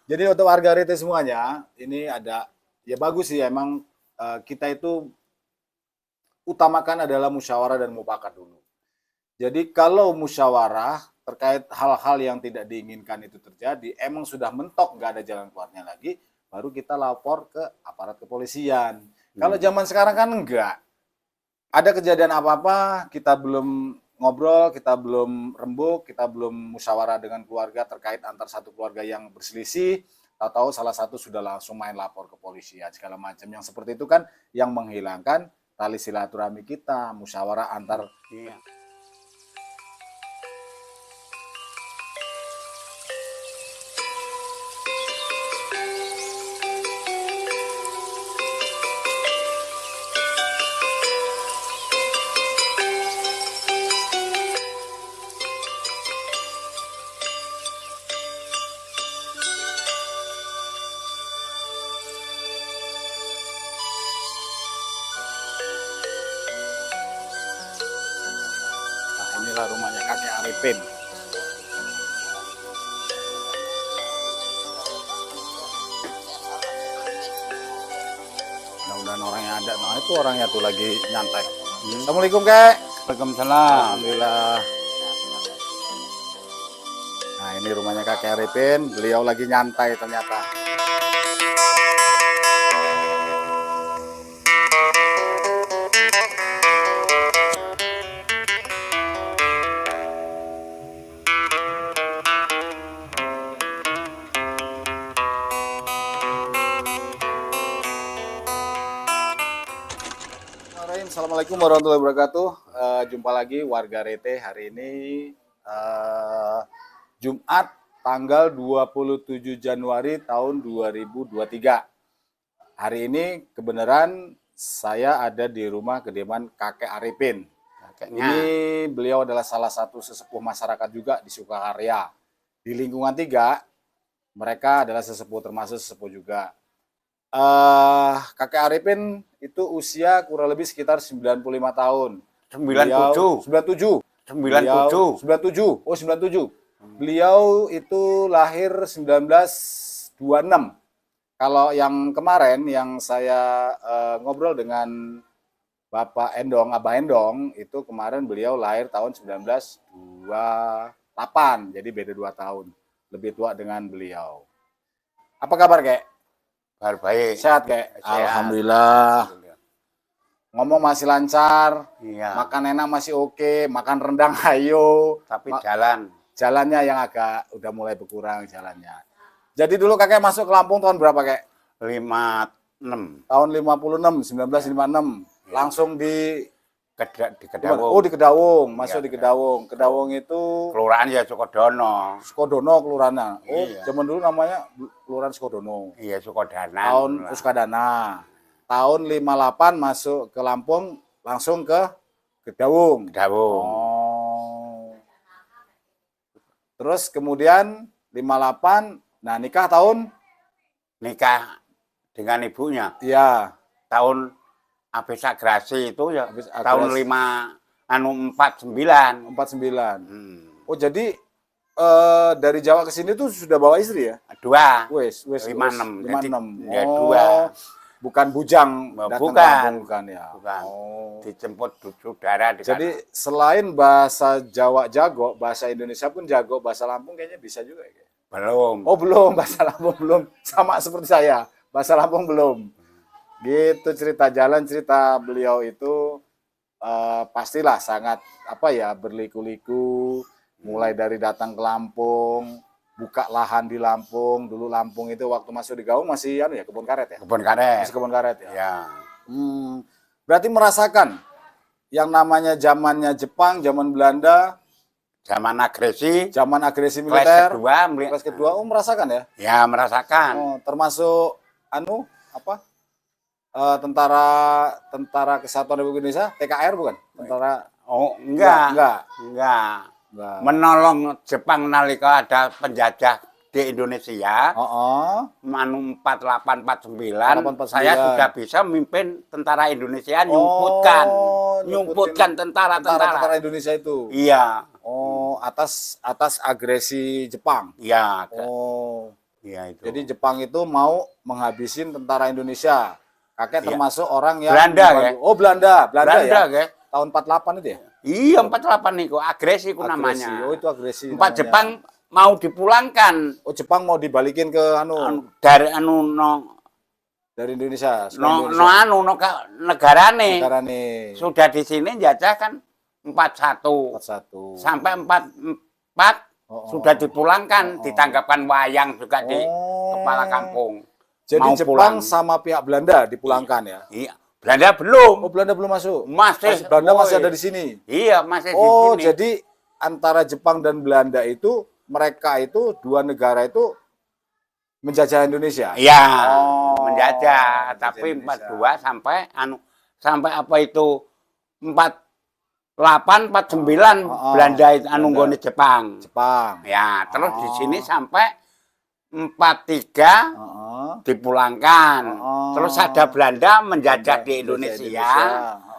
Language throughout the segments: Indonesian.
Jadi untuk warga RT semuanya, ini ada ya bagus sih emang kita itu utamakan adalah musyawarah dan mufakat dulu. Jadi kalau musyawarah terkait hal-hal yang tidak diinginkan itu terjadi, emang sudah mentok nggak ada jalan keluarnya lagi, baru kita lapor ke aparat kepolisian. Kalau zaman sekarang kan enggak. Ada kejadian apa-apa, kita belum ngobrol, kita belum rembuk, kita belum musyawarah dengan keluarga terkait antar satu keluarga yang berselisih, tahu-tahu salah satu sudah langsung main lapor ke polisi ya, segala macam. Yang seperti itu kan yang menghilangkan tali silaturahmi kita, musyawarah antar. Iya. Nah, inilah rumahnya kakek Arifin. Mudah-mudahan orangnya ada. Nah, itu orangnya tuh lagi nyantai. Assalamualaikum, Kek. Waalaikumsalam. Alhamdulillah. Nah, ini rumahnya kakek Arifin. Beliau lagi nyantai ternyata. Assalamualaikum warahmatullahi wabarakatuh. Jumpa lagi warga Rete hari ini Jumat tanggal 27 Januari tahun 2023. Hari ini kebenaran saya ada di rumah kediaman kakek Arifin. Kakeknya. Ini beliau adalah salah satu sesepuh masyarakat juga di Sukakarya. Di lingkungan 3, mereka adalah sesepuh termasuk sesepuh juga. Kakek Arifin itu usia kurang lebih sekitar 95 tahun. 97. 97. 97. 97. Oh, 97. Beliau itu lahir 1926. Kalau yang kemarin yang saya ngobrol dengan Bapak Endong, Abah Endong, itu kemarin beliau lahir tahun 1928. Jadi beda 2 tahun. Lebih tua dengan beliau. Apa kabar, Kek? Kabar baik. Sehat, Kek? Sehat. Alhamdulillah. Ngomong masih lancar, Iya. makan enak masih oke, makan rendang ayo. Tapi Jalannya yang agak udah mulai berkurang jalannya. Jadi dulu kakek masuk ke Lampung tahun berapa, Kek? 56. Tahun 56, 1956. Langsung di Kedawung. Oh, di Kedawung, masuk Iya, di Kedawung. Kedawung itu Kelurahan ya Sukodono. Sukodono kelurahannya. Oh, Iya. zaman dulu namanya Kelurahan Sukodono. Iya, Sukodana. Tahun Sukadana. Tahun 58 masuk ke Lampung, langsung ke Kedawung. Kedawung. Oh. Terus kemudian 58, nah nikah tahun? Nikah dengan ibunya. Iya. Tahun habis agresi itu ya Habis tahun agresi. 49. 49. Hmm. Oh, jadi dari Jawa ke sini tuh sudah bawa istri ya? 2. Wes, 56. Jadi 56. ya Oh, 2. bukan bujang Oh, datang ke bukan. Lampung, bukan ya? Bukan. Oh. Dijemput saudara di Jadi sana. selain bahasa Jawa jago, bahasa Indonesia pun jago, bahasa Lampung kayaknya bisa juga ya? Belum. Oh, belum, bahasa Lampung belum. Sama seperti saya, bahasa Lampung belum. Gitu cerita jalan, cerita beliau itu pastilah sangat apa ya, berliku-liku, mulai dari datang ke Lampung, buka lahan di Lampung. Dulu Lampung itu waktu masuk di Gaung masih anu ya, kebun karet ya? Kebun karet. Masih kebun karet ya. Ya. Berarti merasakan yang namanya zamannya Jepang, zaman Belanda, Zaman agresi. zaman agresi militer, Kelas kelas kedua, merasakan ya? Ya, merasakan. Oh, termasuk anu apa? Tentara Kesatuan Republik Indonesia, TKR bukan? Tentara Oh, enggak. enggak. Enggak. Menolong Jepang nalika ada penjajah di Indonesia. Oh, Manu 48 49, 48, saya 49. sudah bisa memimpin tentara Indonesia nyumputkan nyumputin tentara-tentara Indonesia itu. Iya. Oh, atas agresi Jepang. Iya. Oh, Iya itu. Jadi Jepang itu mau menghabisin tentara Indonesia. Kakek Iya. termasuk orang yang Belanda, ya? Oh, Belanda ya. Ke? Tahun 48 itu ya? Iya, 48 niku, agresi ku Agresi. namanya. Oh, itu agresi Empat namanya. Jepang mau dipulangkan. Oh, Jepang mau dibalikin ke Dari dari Indonesia. Negarane. Negarane. Sudah di sini jajah kan 41. 41. Sampai 44 sudah dipulangkan, ditanggapkan wayang juga di kepala kampung. Jadi Mau Jepang pulang. sama pihak Belanda dipulangkan ya? Iya. Belanda belum. Oh, Belanda belum masuk? Masih. Belanda masih ada di sini? Iya, masih di Oh, sini. jadi antara Jepang dan Belanda itu, mereka itu, dua negara itu menjajah Indonesia? Iya, menjajah menjajah. Tapi Indonesia. 42 sampai apa itu 48, 49 Belanda itu nggone Jepang. Jepang. Ya, terus di sini sampai 43 dipulangkan. Terus ada Belanda menjajah di Indonesia.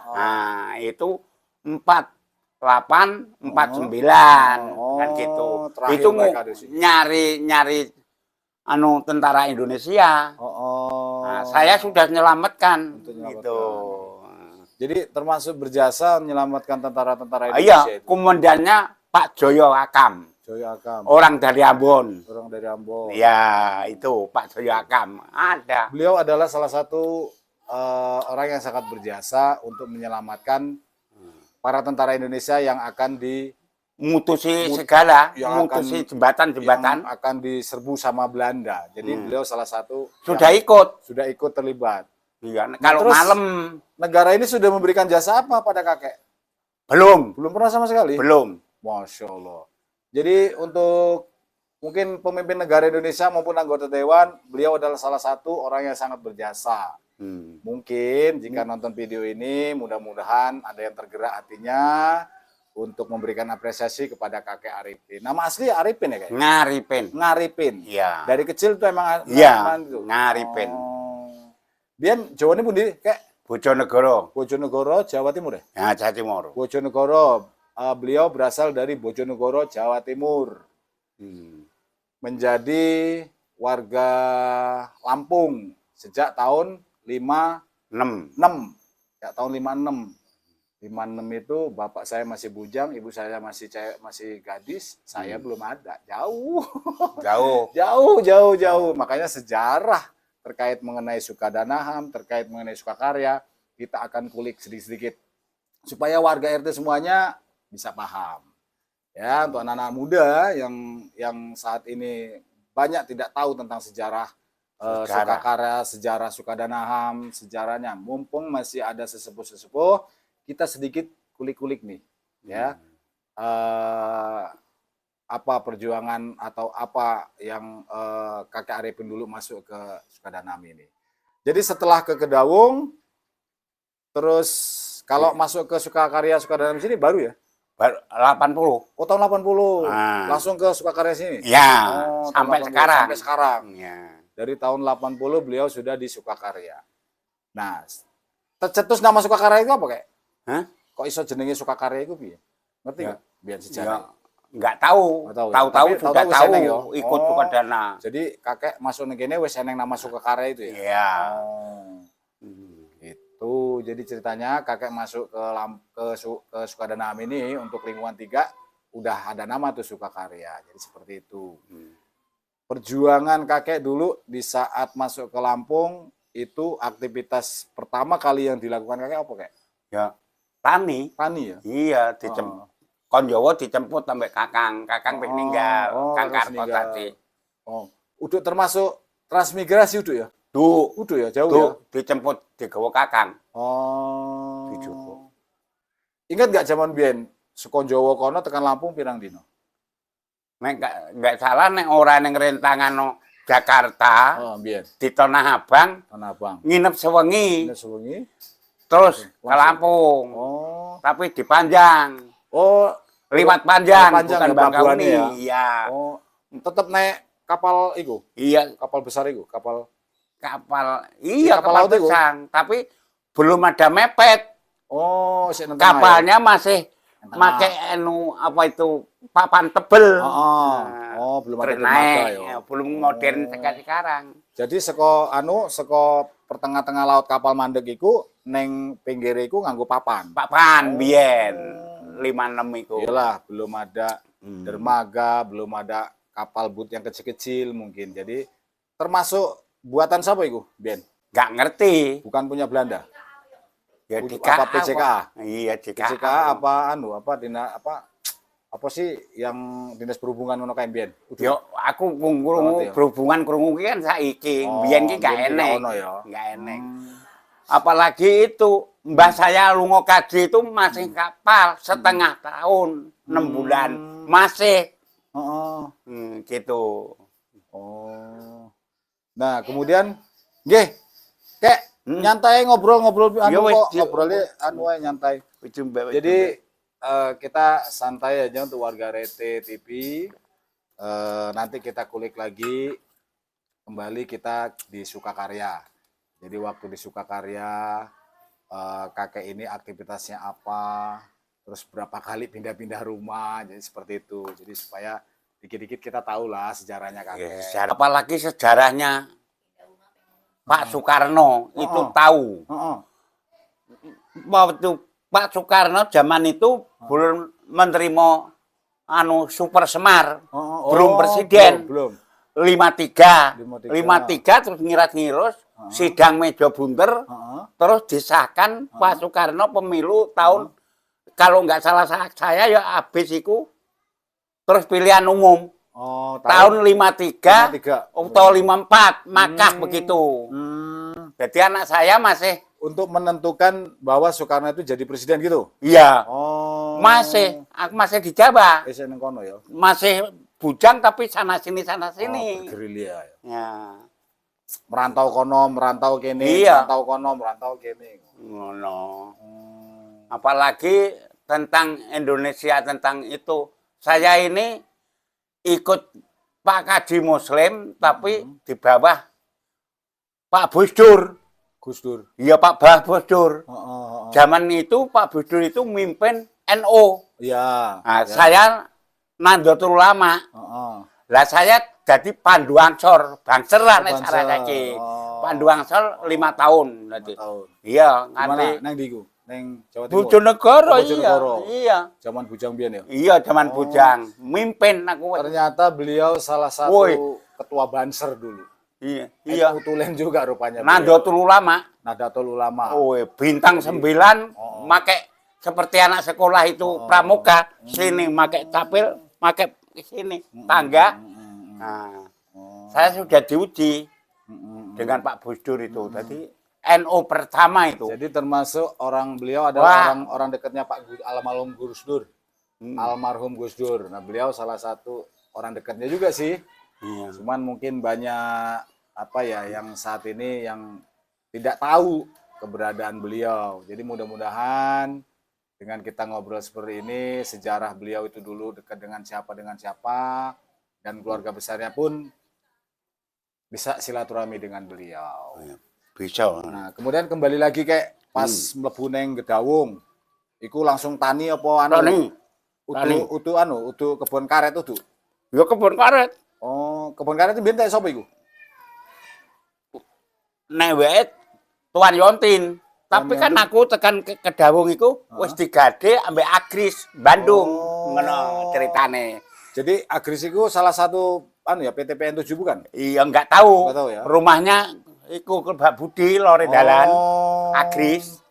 Nah, itu 48, 49 kan gitu. Itu nyari tentara Indonesia. Nah, saya sudah menyelamatkan gitu. Jadi termasuk berjasa menyelamatkan tentara-tentara Iya, Indonesia itu. komandannya Pak Joyo Akam. Joyo Akam. Orang dari Ambon. Orang dari Ambon. Ya, itu Pak Joyo Akam. Ada. Beliau adalah salah satu orang yang sangat berjasa untuk menyelamatkan para tentara Indonesia yang akan mutusi segala, mutusi jembatan-jembatan yang akan diserbu sama Belanda. Jadi beliau salah satu sudah ikut terlibat. Iya, kalau malam negara ini sudah memberikan jasa apa pada kakek? Belum pernah sama sekali. Belum. Masya Allah. Jadi untuk mungkin pemimpin negara Indonesia maupun anggota dewan, beliau adalah salah satu orang yang sangat berjasa. Mungkin jika nonton video ini, mudah-mudahan ada yang tergerak hatinya untuk memberikan apresiasi kepada kakek Arifin. Nama asli Arifin ya, Kak? Ngaripin. Iya. Dari kecil tuh emang itu. Ngaripin. Biyen Jawane pundi, Kak? Bojonegoro, Jawa Timur ya? Ya, Jawa Timur. Bojonegoro. Beliau berasal dari Bojonegoro, Jawa Timur. Menjadi warga Lampung sejak tahun 56. Ya, tahun 56. 56 itu bapak saya masih bujang, ibu saya masih gadis, saya belum ada. Jauh. Jauh. Makanya sejarah terkait mengenai Sukadanaham, terkait mengenai Sukakarya, kita akan kulik sedikit-sedikit supaya warga RT semuanya bisa paham. Ya, untuk anak-anak muda yang saat ini banyak tidak tahu tentang sejarah Sukakarya, sejarah Sukadanaham, sejarahnya. Mumpung masih ada sesepuh-sesepuh, kita sedikit kulik-kulik nih, ya. Apa perjuangan atau apa yang kakek Arifin dulu masuk ke Sukadanaham ini. Jadi setelah ke Kedawung, terus kalau masuk ke Sukakarya Sukadanaham sini baru ya? 80. Oh, tahun 80. Langsung ke Sukakarya sini? Ya, sampai sekarang. Sampai sekarang. Ya. Dari tahun 80 beliau sudah di Sukakarya. Nah, tercetus nama Sukakarya itu apa, Kak? Hah? Kok iso jenenge Sukakarya itu piye? Ngerti enggak? Biar sejarah. Enggak tahu. Tahu-tahu sudah tahu ikut Sukadana. Jadi kakek masuk ning kene wis eneng nama Sukakarya itu ya? Iya. Itu jadi ceritanya kakek masuk ke Sukadanaham ini untuk lingkungan 3 udah ada nama tuh Sukakarya. Jadi seperti itu. Perjuangan kakek dulu di saat masuk ke Lampung itu aktivitas pertama kali yang dilakukan kakek apa, Kak? Ya, tani ya? Iya, Konjowo dijemput sampai kakang meninggal, Kang Karto tadi. Udah termasuk transmigrasi udah ya? Udah ya, jauh ya? Dijemput digawa kakang. Dijemput. Ingat nggak zaman biyen Sukonjowo kono tekan Lampung pirang dino? Nek nggak salah nek ora ning rentangan Jakarta, di Tanah Abang, nginep sewengi. Terus ke Lampung. Tapi di Panjang. Liwat Panjang, bukan Bangkauni. Iya. Tetap naik kapal itu? Iya. Kapal besar itu? Kapal besar. Tapi belum ada mepet. Kapalnya masih make apa itu papan tebel. Belum ada Terus dermaga naik, ya. belum modern sekarang. Jadi saka pertengah-tengah laut kapal mandeg iku neng pinggire iku nganggo papan. Papan biyen 56 iku. Iyalah, belum ada dermaga, belum ada kapal boot yang kecil-kecil mungkin. Jadi termasuk buatan siapa iku, Biyen? Nggak ngerti. Bukan punya Belanda. Ya Apa PCKA? Iya, PCKA apa sih yang dinas perhubungan ngono kae mbiyen? Yo aku krungu berhubungan krungu ki kan saiki. Biyen ki gak enek. Gak enek. Apalagi itu mbah saya lunga kaji itu masih kapal setengah tahun, 6 bulan. Masih. Gitu. Nah, kemudian nggih, Kek, nyantai ngobrol-ngobrol ngobrolnya wae nyantai. Jadi kita santai aja untuk warga Rete TV. Nanti kita kulik lagi kembali kita di Sukakarya. Jadi waktu di Sukakarya kakek ini aktivitasnya apa, terus berapa kali pindah-pindah rumah, jadi seperti itu. Jadi supaya dikit-dikit kita tahu lah sejarahnya kakek. Apalagi sejarahnya Pak Soekarno itu tahu. Waktu Pak Soekarno zaman itu belum menerima Super Semar, belum presiden. Belum. 53 terus ngiras-ngirus, sidang meja bunter, terus disahkan Pak Soekarno pemilu tahun kalau nggak salah saya ya habis itu terus pilihan umum. Tahun 53 atau 54 makah begitu. Jadi anak saya masih untuk menentukan bahwa Soekarno itu jadi presiden gitu. Iya. Aku masih di Jawa. Ya. Masih bujang tapi sana sini. Bergerilya ya. Ya. Merantau kono, merantau kene, merantau kono, merantau kene. Ngono. Apalagi tentang Indonesia tentang itu. Saya ini ikut Pak Kaji Muslim tapi di bawah Pak Gus Dur. Iya Pak Gus Dur. Zaman itu Pak Gus Dur itu mimpin NU. Iya. Nah, saya Nahdlatul Ulama. Lah saya jadi pandu ansor, bangser lah nek sarake. Pandu ansor 5 tahun nanti. Iya, nganti nang ndi iku? Neng Jawa Timur. Bojonegoro iya. Zaman bujang biyen ya. Iya, zaman bujang. Mimpin aku. Ternyata beliau salah satu ketua Banser dulu. Iya. Utulen juga rupanya. Nahdlatul Ulama. Bintang 9 make seperti anak sekolah itu pramuka, sini make capil, make sini tangga. Nah, saya sudah diuji dengan Pak Gus Dur itu. Jadi NU pertama itu. Jadi termasuk beliau adalah orang dekatnya almarhum Gus Dur. Almarhum Gus Dur. Nah, beliau salah satu orang dekatnya juga sih. Cuman mungkin banyak yang saat ini yang tidak tahu keberadaan beliau. Jadi mudah-mudahan dengan kita ngobrol seperti ini, sejarah beliau itu dulu dekat dengan siapa dan keluarga besarnya pun bisa silaturahmi dengan beliau. Bisa. Nah, kemudian kembali lagi kayak pas mlebu neng Gedawung. Iku langsung tani apa Tani. Utu kebun karet utu. Ya kebun karet. Kebun karet itu bintek sapa iku? Nek wae Tuan Yontin. Tapi kan aku tekan Gedawung iku wis digade ambek Agris Bandung. Ngono ceritane. Jadi Agris iku salah satu PT PN 7 bukan? Iya, enggak tahu. Enggak tahu ya. Rumahnya iku ke Mbak Budi lore dalan Agris.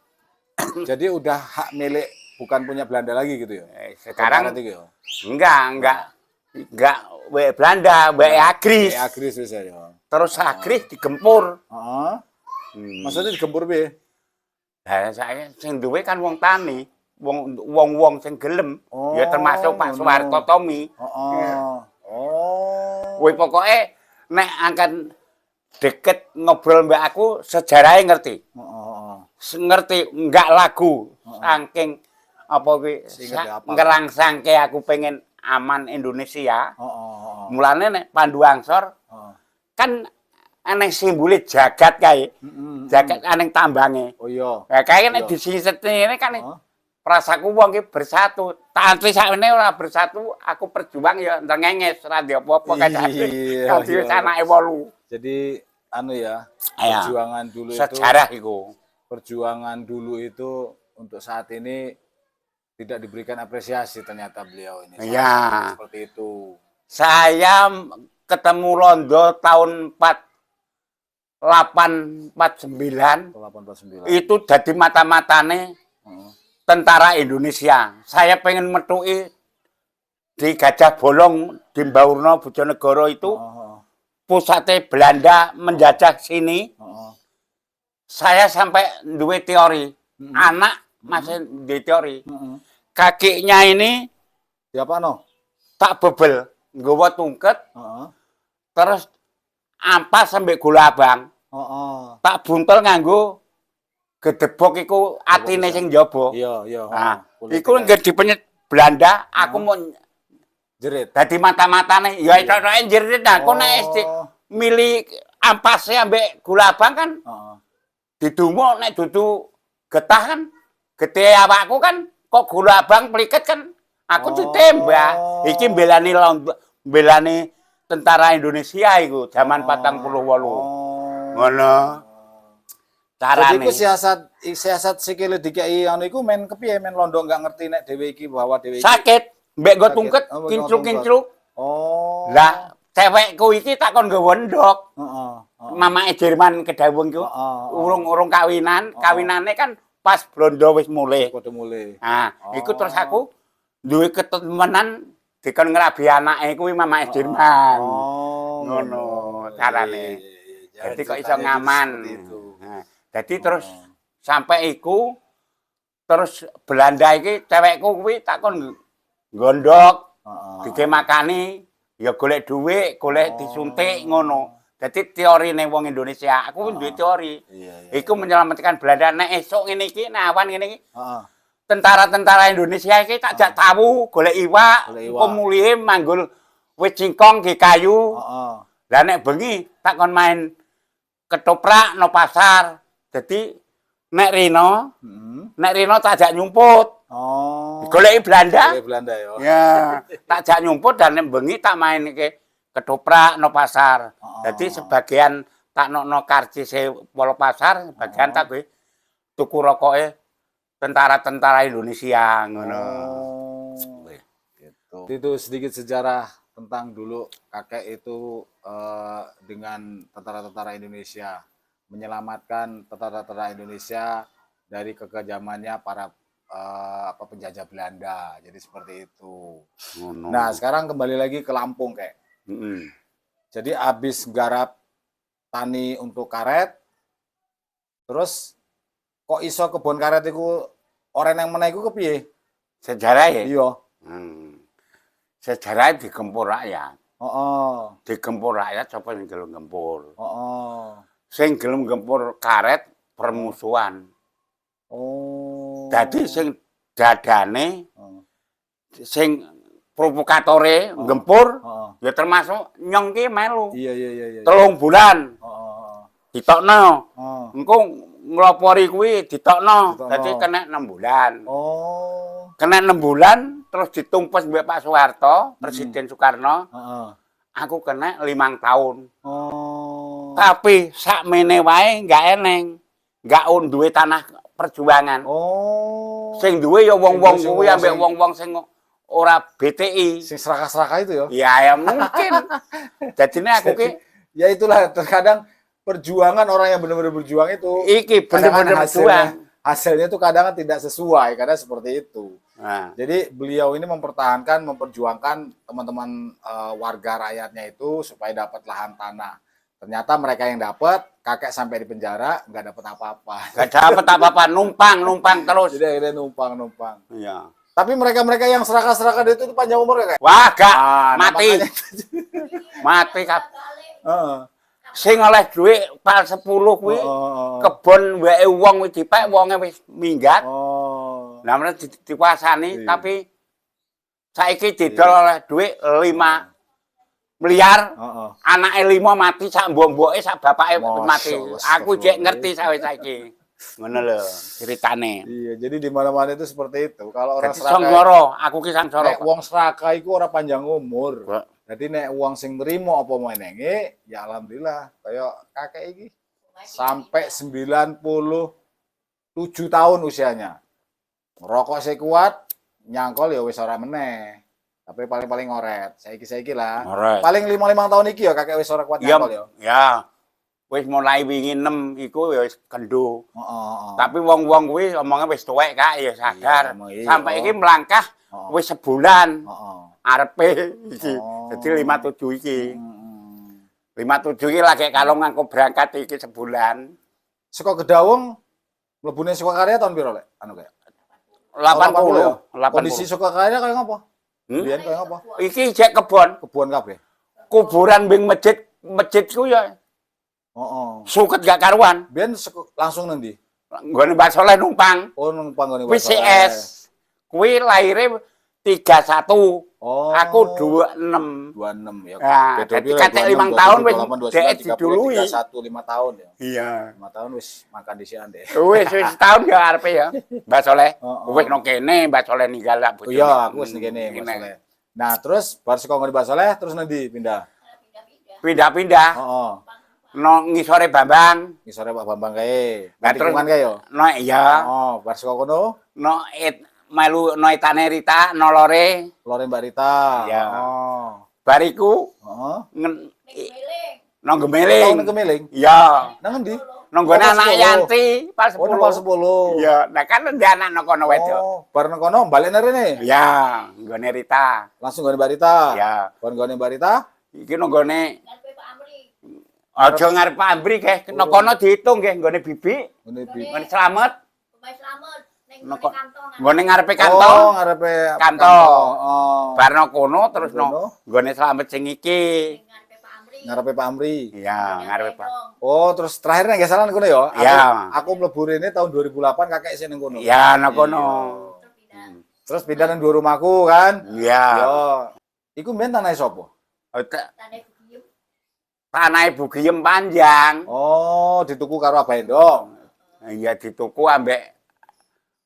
Jadi udah hak milik bukan punya Belanda lagi gitu ya. Sekarang enggak Belanda, Agris. Agris bisa ya. Terus Agris digempur. Maksudnya digempur piye? Lah saya sing duwe kan wong tani, wong sing gelem. Ya termasuk Pak Soeharto Tomi. Pokoknya nek akan deket ngobrol mbak aku sejarahnya ngerti. Ngerti enggak lagu saking ngerangsang aku pengen aman Indonesia. Mulane nek Pandu Angsor kan aneh simbole jagat kae. Jagat aneh tambange. Oh iya. Lah kae nek disiset ini kan rasaku wong iki bersatu. Tantri sakmene ora bersatu, aku perjuang ya ndengenges ora ndek apa-apa kadang. Dadi wis anake 8. Jadi anu ya, Iya. perjuangan dulu Sejarah itu iku. perjuangan dulu itu untuk saat ini tidak diberikan apresiasi ternyata beliau ini. Iya. Seperti itu. Saya ketemu Londo tahun 4849 849. itu dadi mata-matane tentara Indonesia. Saya pengen metui di Gajah Bolong di Mbaurna Bojonegoro itu pusatnya Belanda menjajah sini. Saya sampai duwe teori. Anak masih di teori. Kakinya ini Siapa no? tak bebel, nggawa tungket, terus ampas sampai gula abang. Tak buntel nganggo gedebok iku atine sing njaba. Iya. Nah, iku nggih dipenyet Belanda, aku mau jerit. dadi mata-matane. Ya tok-toke jerit aku nek milih ampase ambek gula abang kan didumuk nek dudu getah kan gede awakku kan kok gula abang pliket kan aku ditembak. Iki mbelani tentara Indonesia iku zaman 48. Ngono. Jadi Carane. iku siasat sikile dikai anu iku men kepiye men Londo enggak ngerti nek dhewe iki bahwa dhewe iki Sakit, mbek go Sakit. tungket Oh, mbek nggo kincluk-kincluk. Oh. Lah, cewekku iki takon nggawa ndok. Heeh. Mamake Jerman kedawung iku. Urung kawinan, kawinane kan pas Blondo wis mulih. Padha mulih. Nah, iku terus aku duwe ketemenan dikon ngrabi anake kuwi mamake Jerman. Ngono carane. Jadi kok iso ngaman. Nah, jadi terus sampai iku terus Belanda iki cewekku kuwi takon gondok, dike makani, ya golek dhuwit, golek disuntik ngono. Jadi teorine wong Indonesia, aku duwe teori. Iku menyelamatkan Belanda nek esuk ngene iki, nek awan ngene iki. Tentara-tentara Indonesia iki tak jak tahu golek iwak, mulih manggul wit singkong nggih kayu. Lah nek bengi tak kon main ketoprak no pasar. Jadi nek Rino tak jak nyumput. Goleki Belanda. Goleki Belanda ya. Ya, tak jak nyumput dan nek bengi tak main ke ketoprak no pasar. Jadi sebagian tak nokno karcise polo pasar, sebagian tak gue tuku rokoke tentara-tentara Indonesia ngono. Gitu. Itu sedikit sejarah tentang dulu kakek itu dengan tentara-tentara Indonesia menyelamatkan tentara-tentara Indonesia dari kekejamannya para penjajah Belanda. Jadi seperti itu. Nah, sekarang kembali lagi ke Lampung, kayak. Jadi habis garap tani untuk karet, terus kok iso kebun karet itu orang yang meneh iku kepiye? Sejarah ya? Iya. Sejarah digempur rakyat. Heeh. Digempur rakyat sapa sing gelem gempur. Heeh. Sing gelem gempur karet permusuhan. Dadi sing dadane sing provokatore gempur ya termasuk nyong ki melu. Iya. 3 bulan. Ditokno. Engko nglopori kuwi ditokno. Dadi kena 6 bulan. Kena 6 bulan terus ditumpes mbek Pak Soeharto, Presiden Soekarno. Aku kena 5 tahun. Tapi sakmene wae enggak eneng. Enggak duwe tanah perjuangan. Sing duwe ya wong-wong kuwi ambek wong-wong sing ora BTI. Sing serakah-serakah itu ya? Ya mungkin. Jadinya aku ki ya itulah terkadang perjuangan orang yang benar-benar berjuang itu iki bener-bener berjuang. Hasilnya itu kadang tidak sesuai, kadang seperti itu. Nah. Jadi beliau ini memperjuangkan teman-teman warga rakyatnya itu supaya dapat lahan tanah. Ternyata mereka yang dapat, kakek sampai di penjara nggak dapat apa-apa. Nggak dapat apa-apa, numpang terus. Jadi akhirnya numpang. Iya. Tapi mereka yang serakah-serakah itu panjang umur ya, kayak? Wah, gak mati. Mati kap. Sing oleh duit pal 10 kuwi kebon wae wong wis dipek wonge wis minggat. Lah men dikuasani tapi saiki didol oleh duit 5 miliar. Anake 5 mati sak mbok-mboke sak bapake mati. Aku jek ngerti saiki. Ngono lho ceritane. Iya, jadi di mana-mana itu seperti itu. Kalau orang Dadi serakah, Songgoro, aku ki Sangsara. nek wong serakah iku ora panjang umur. Jadi nek wong sing nrimo apa menenge, ya alhamdulillah. Kayak kakek iki sampai 97 tahun usianya. Rokok sih kuat, nyangkol ya wis ora meneh. Tapi paling-paling ngoret. Saiki lah. Ngoret. Paling 5 tahun iki ya kakek wis ora kuat nyangkol ya. Ya. Wis mulai wingi 6 iku ya wis kendho. Heeh. Tapi wong-wong kuwi omongnya wis tuwek Kak, ya sadar. Iya, Sampai iki melangkah wis sebulan. Heeh. Arepe iki. Dadi 57 iki. 57 iki lagi kalau nganggo berangkat iki sebulan. Saka Gedawung mlebune Sukakarya tahun piro lek? Anu kayak 80. 80. Kondisi Sukakarya kaya ngopo? Biyen kaya ngopo? Iki jek kebon. Kebon kabeh. Kuburan bing masjid ku ya Heeh. suket gak karuan. Biyen langsung nendi? Nggone Mbak Soleh numpang. Oh, numpang nggone WCS. Kuwi lahirnya 31. Oh. Aku 26. 26 ya. Nah, jadi kacek 5 tahun wis dhek didului. 31 5 tahun ya. Iya. 5 tahun wis makan di sian deh. Wis setahun ya arepe ya. Mbak Soleh. Oh. Wis nang kene Mbak Soleh ninggal lak bojone. Iya, aku wis ning kene Mbak Soleh. Nah, terus bar saka ngene Mbak Soleh terus nendi pindah? Pindah-pindah. Heeh. No ngisore Bambang. Ngisore Pak Bambang kae. Lah terus Tikungan kae yo. No iya. Oh, bar saka kono No melu no itane Rita nolore. Lore Mbak Rita. Iya. Oh. Bariku Heeh. nang Tahun Gemeling. Kemeling. Iya. Nang endi? Nang gone Pas anak 10. Yanti pas 10. Oh, nang pas 10. Iya, nah kan ndek anak nang kono wedok. Oh, bar nang kono balik nang rene. Iya, nggone Rita. Langsung gone Mbak Rita. Iya. Bar gone Mbak Rita. Iki nang gone aja ngarep Pak Amri nggih. Nang kono diitung nggih nggone Bibi. Nggone Slamet. Nggone ngarepe Oh, kantong. ngarepe Kantong. Oh. Bar nang kono terus Kono. nggone Slamet sing iki. Ngarepe Pak Amri. Iya, ngarepe Pak. Oh, terus terakhir nang salah kono ya? Iya. Aku mlebu rene tahun 2008 kakek sing nang kono. Iya, nang kono. Terus pindah nang dua rumahku kan? Iya. Yo. Iku mben tanah sapa? Tanah Ibu Giem panjang. Oh, dituku karo Abah Endong. Iya dituku ambek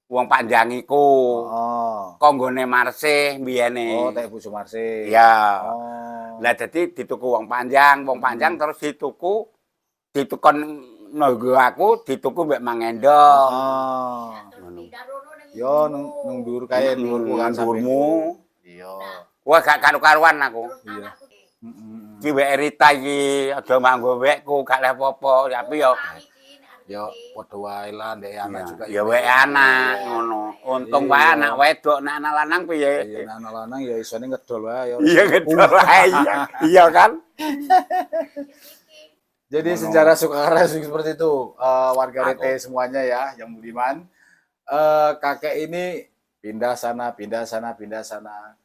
wong panjang iku. Oh. Konggone Marse mbiyene. Oh, Teh Bu Sumarsi. Iya. Oh. Lah dadi dituku wong panjang terus ditukon nunggu aku dituku mbek Mang Endong. Oh. Yo nang dhuwur kae dhuwurku kan dhuwurmu. Iya. Wah gak karu-karuan aku. Iya. Ki wek Rita iki aja manggo wekku gak leh apa-apa tapi Yo padha wae lah ndek anak juga. ya wek anak ngono. Untung wae anak wedok nek anak lanang piye? Iya, anak lanang ya isone ngedol wae yo. Iya ngedol wae iya kan. Jadi sejarah Sukakarya seperti itu, warga Rete semuanya ya, yang budiman. Kakek ini pindah sana, pindah sana, pindah sana.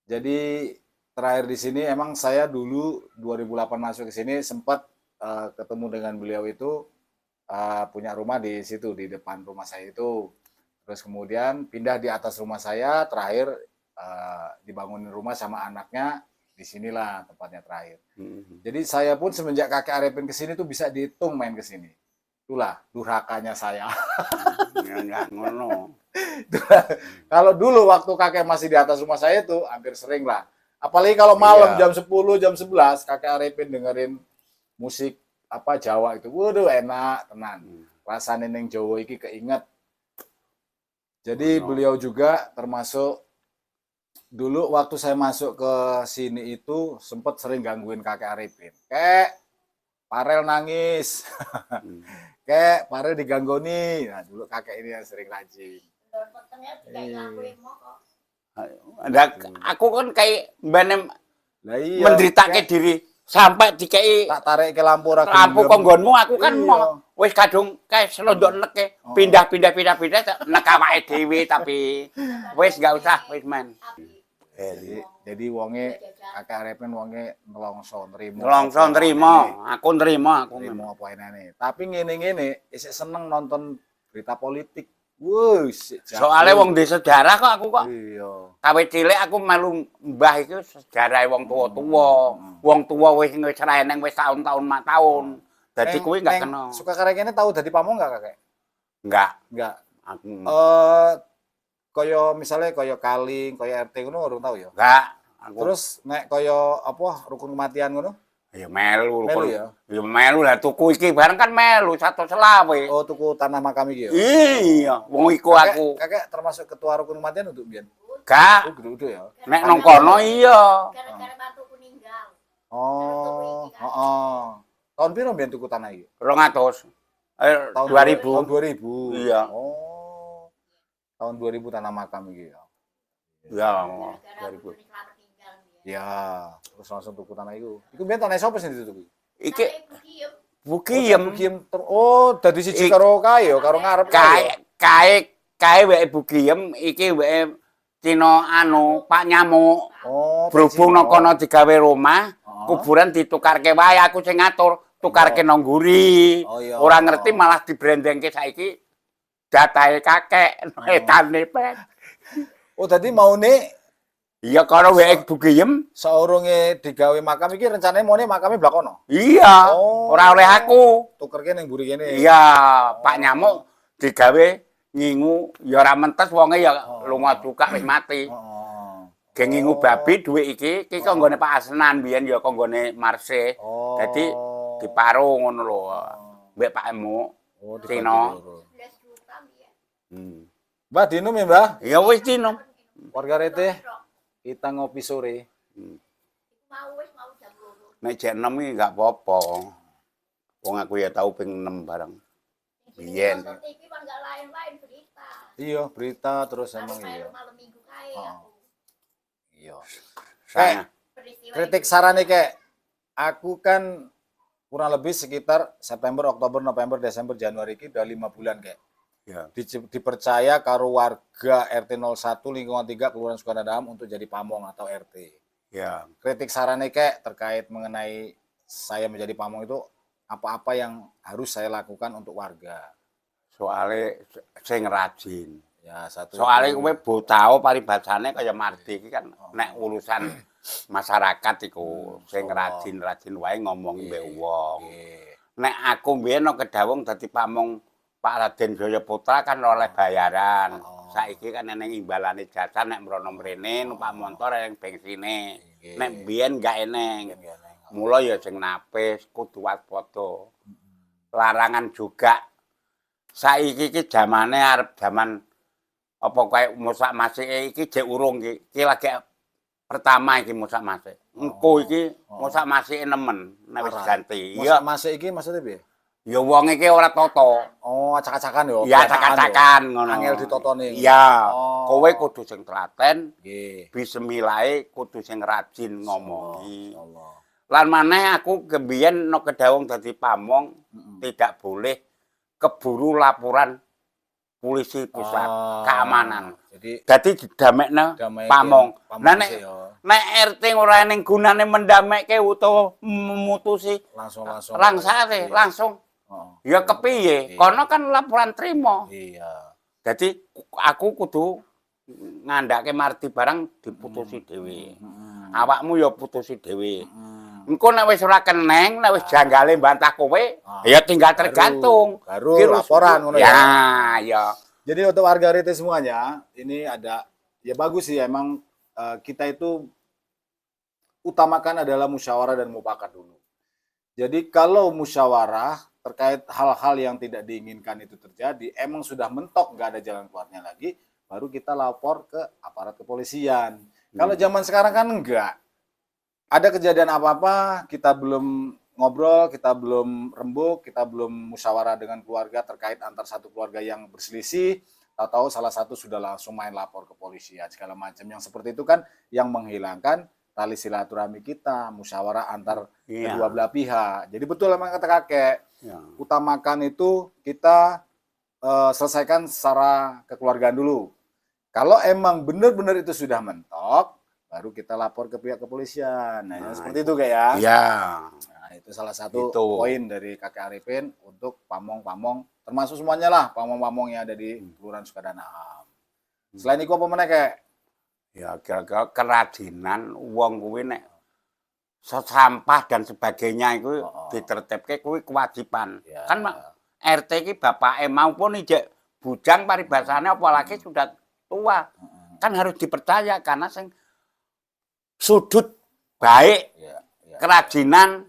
Jadi terakhir di sini emang saya dulu 2008 masuk ke sini sempat ketemu dengan beliau itu punya rumah di situ di depan rumah saya itu. Terus kemudian pindah di atas rumah saya, terakhir dibangunin rumah sama anaknya. Disinilah tempatnya terakhir. Jadi saya pun semenjak kakek Arifin ke sini tuh bisa dihitung main ke sini. Itulah durhakanya saya. Enggak ngono. Kalau dulu waktu kakek masih di atas rumah saya tuh hampir sering lah. Apalagi kalau malam jam 10, jam 11 kakek Arifin dengerin musik apa Jawa itu. Waduh enak tenan. Rasane ning Jawa iki keinget. Jadi beliau juga termasuk dulu waktu saya masuk ke sini itu sempat sering gangguin kakek Arifin. Kek, Parel nangis. Kek, Parel diganggoni. Nah, dulu kakek ini yang sering rajin. Aku kan kayak mbane iya, menderitake diri sampai dikei tak tarik ke lampu lampu konggonmu aku kan mau wis kadung kae selondok neke pindah nek awake dhewe tapi wis gak usah wis men. Jadi wonge kakek Arifin wonge nelongso nrimo. Nelongso nrimo, aku nrimo apa enane. Tapi ngene-ngene isih seneng nonton berita politik. Wus, soalnya wong di sejarah kok aku kok. Iya. Kawit cilik aku melu mbah iku sejarah wong tuwa-tuwa. Wong tuwa wis reneng wis tahun-tahun mak tahun. Dadi kuwi gak kena. Sukakarya kene tahu dadi pamong gak kakek? Enggak. Aku. Aku Kaya misalnya kaya Kaling, kaya RT ngono urung tau ya. enggak. Terus nek kaya apa rukun kematian ngono? Ya melu. Melu ya. Ya melu lah tuku iki bareng kan melu 1.5. Oh, tuku tanah makam iki ya. Iya, wong iku aku. Kakek termasuk ketua rukun kematian untuk biyen. Gak. Oh, gede-gede ya. Nek nang kono iya. Gara-gara mantuku ninggal. Oh, heeh. Tahun piro mbiyen tuku tanah iki? 200. Tahun 2000. Tahun 2000. Iya. Oh. Tahun 2000 tanah makam iki ya. Ya, Gara-gara 2000. putune selamat ninggal. Ya, terus langsung tuku tanah iku. Iku mbiyen tanah sapa sing dituku? Iki Bugiem. Bugiem. Oh, dadi siji karo kae ya, karo ngarep kae weke Bugiem iki weke Cina anu Pak Nyamuk. Oh, Berhubung nang kono digawe rumah, kuburan ditukarke wae aku sing ngatur, tukarke nang nguri. Oh, iya. Ora ngerti malah dibrandingke saiki datahe kakek, etane pet. Oh, dadi maune Iya karo weke Bugiem. saurunge digawe makam iki rencanane maune makame blakono. Iya, Oh. ora oleh aku. Tukerke ning mburi kene. Iya, Pak Nyamuk digawe ngingu ya ora mentes wonge ya lunga duka wis mati. Heeh. Ge ngingu babi dhuwit iki kanggone Pak Asnan biyen ya kanggone Marse. Oh. Dadi diparo ngono lho. Mbek Pak Emu. Oh, Cina. 11 juta biyen. Mbah Dinum ya, Mbah? Ya wis Cina. Warga Rete, kita ngopi sore. Mau wis mau jam 2. Nek jek 6 iki gak apa-apa. Wong aku ya tau ping 6 bareng. Biyen. Nonton TV kan enggak lain-lain berita. Iya, berita terus emang Harus iya. malam minggu kae Oh. aku. Iya. Saya Peristiwa Kritik saran nih, Kek. Aku kan kurang lebih sekitar September, Oktober, November, Desember, Januari ini udah 5 bulan, Kek. ya. Dipercaya karo warga RT 01 lingkungan 3 Kelurahan Sukadadam untuk jadi pamong atau RT. Ya. Kritik sarannya Kek terkait mengenai saya menjadi pamong itu apa-apa yang harus saya lakukan untuk warga. Soale sing rajin. Ya, satu. Soale kowe botao paribasane kaya Mardi iki kan nek urusan masyarakat iku sing rajin-rajin wae ngomong mbek wong. Nek aku mbiyen nang Kedawung dadi pamong Pak Raden Jaya Putra kan oleh bayaran. Saiki kan eneng imbalane jasa nek mrono mrene numpak motor yang bengsine. Nek mbiyen gak eneng. Mula ya sing napis kudu waspada. Larangan juga. Saiki iki zamane arep zaman apa kaya musak masik iki jek urung iki. Iki lagi pertama iki musak masik. Engko iki musak masik nemen nek wis ganti. Iya, masuk iki maksudnya piye? Ya wong iki ora tata. Oh, acak-acakan yo. Ya acak-acakan ngono. Angel ditotone. Iya. Oh. Kowe kudu sing telaten, Nggih. bismilahe kudu sing rajin ngomongi. Allah. Lan maneh aku kembiyen no Kedawung dadi pamong tidak boleh keburu laporan polisi pusat keamanan. Jadi didamekne pamong. Nah nek RT ora ning gunane mendamekke utawa memutusi langsung rangsate langsung. Ya kepiye? Kono kan laporan trimo. Iya. Jadi aku kudu ngandhake marti barang diputusi dhewe. Awakmu ya putusi dhewe. Engko nek wis ora keneng, nek wis janggale mbantah kowe, ya tinggal tergantung. Baru laporan ngono ya. Ya. Jadi untuk warga RT semuanya, ini ada ya bagus sih emang kita itu utamakan adalah musyawarah dan mufakat dulu. Jadi kalau musyawarah terkait hal-hal yang tidak diinginkan itu terjadi, emang sudah mentok nggak ada jalan keluarnya lagi, baru kita lapor ke aparat kepolisian. Kalau zaman sekarang kan enggak. Ada kejadian apa-apa, kita belum ngobrol, kita belum rembuk, kita belum musyawarah dengan keluarga terkait antar satu keluarga yang berselisih, tahu-tahu salah satu sudah langsung main lapor ke polisian segala macam. Yang seperti itu kan yang menghilangkan tali silaturahmi kita, musyawarah antar kedua belah pihak. Jadi betul emang kata kakek, utamakan itu kita selesaikan secara kekeluargaan dulu. Kalau emang benar-benar itu sudah mentok, baru kita lapor ke pihak kepolisian. Nah, seperti itu kayak ya. Iya. Nah, itu salah satu poin dari kakek Arifin untuk pamong-pamong, termasuk semuanya lah pamong-pamong yang ada di Kelurahan Sukadanam. Selain itu apa meneh kayak? Ya kira-kira kerajinan wong kuwi nek sampah dan sebagainya itu ditertibke kuwi kewajiban. Kan RT iki bapake maupun ijek bujang paribasane apalagi sudah tua. Kan harus dipercaya karena sing sudut baik, Ya, ya. kerajinan,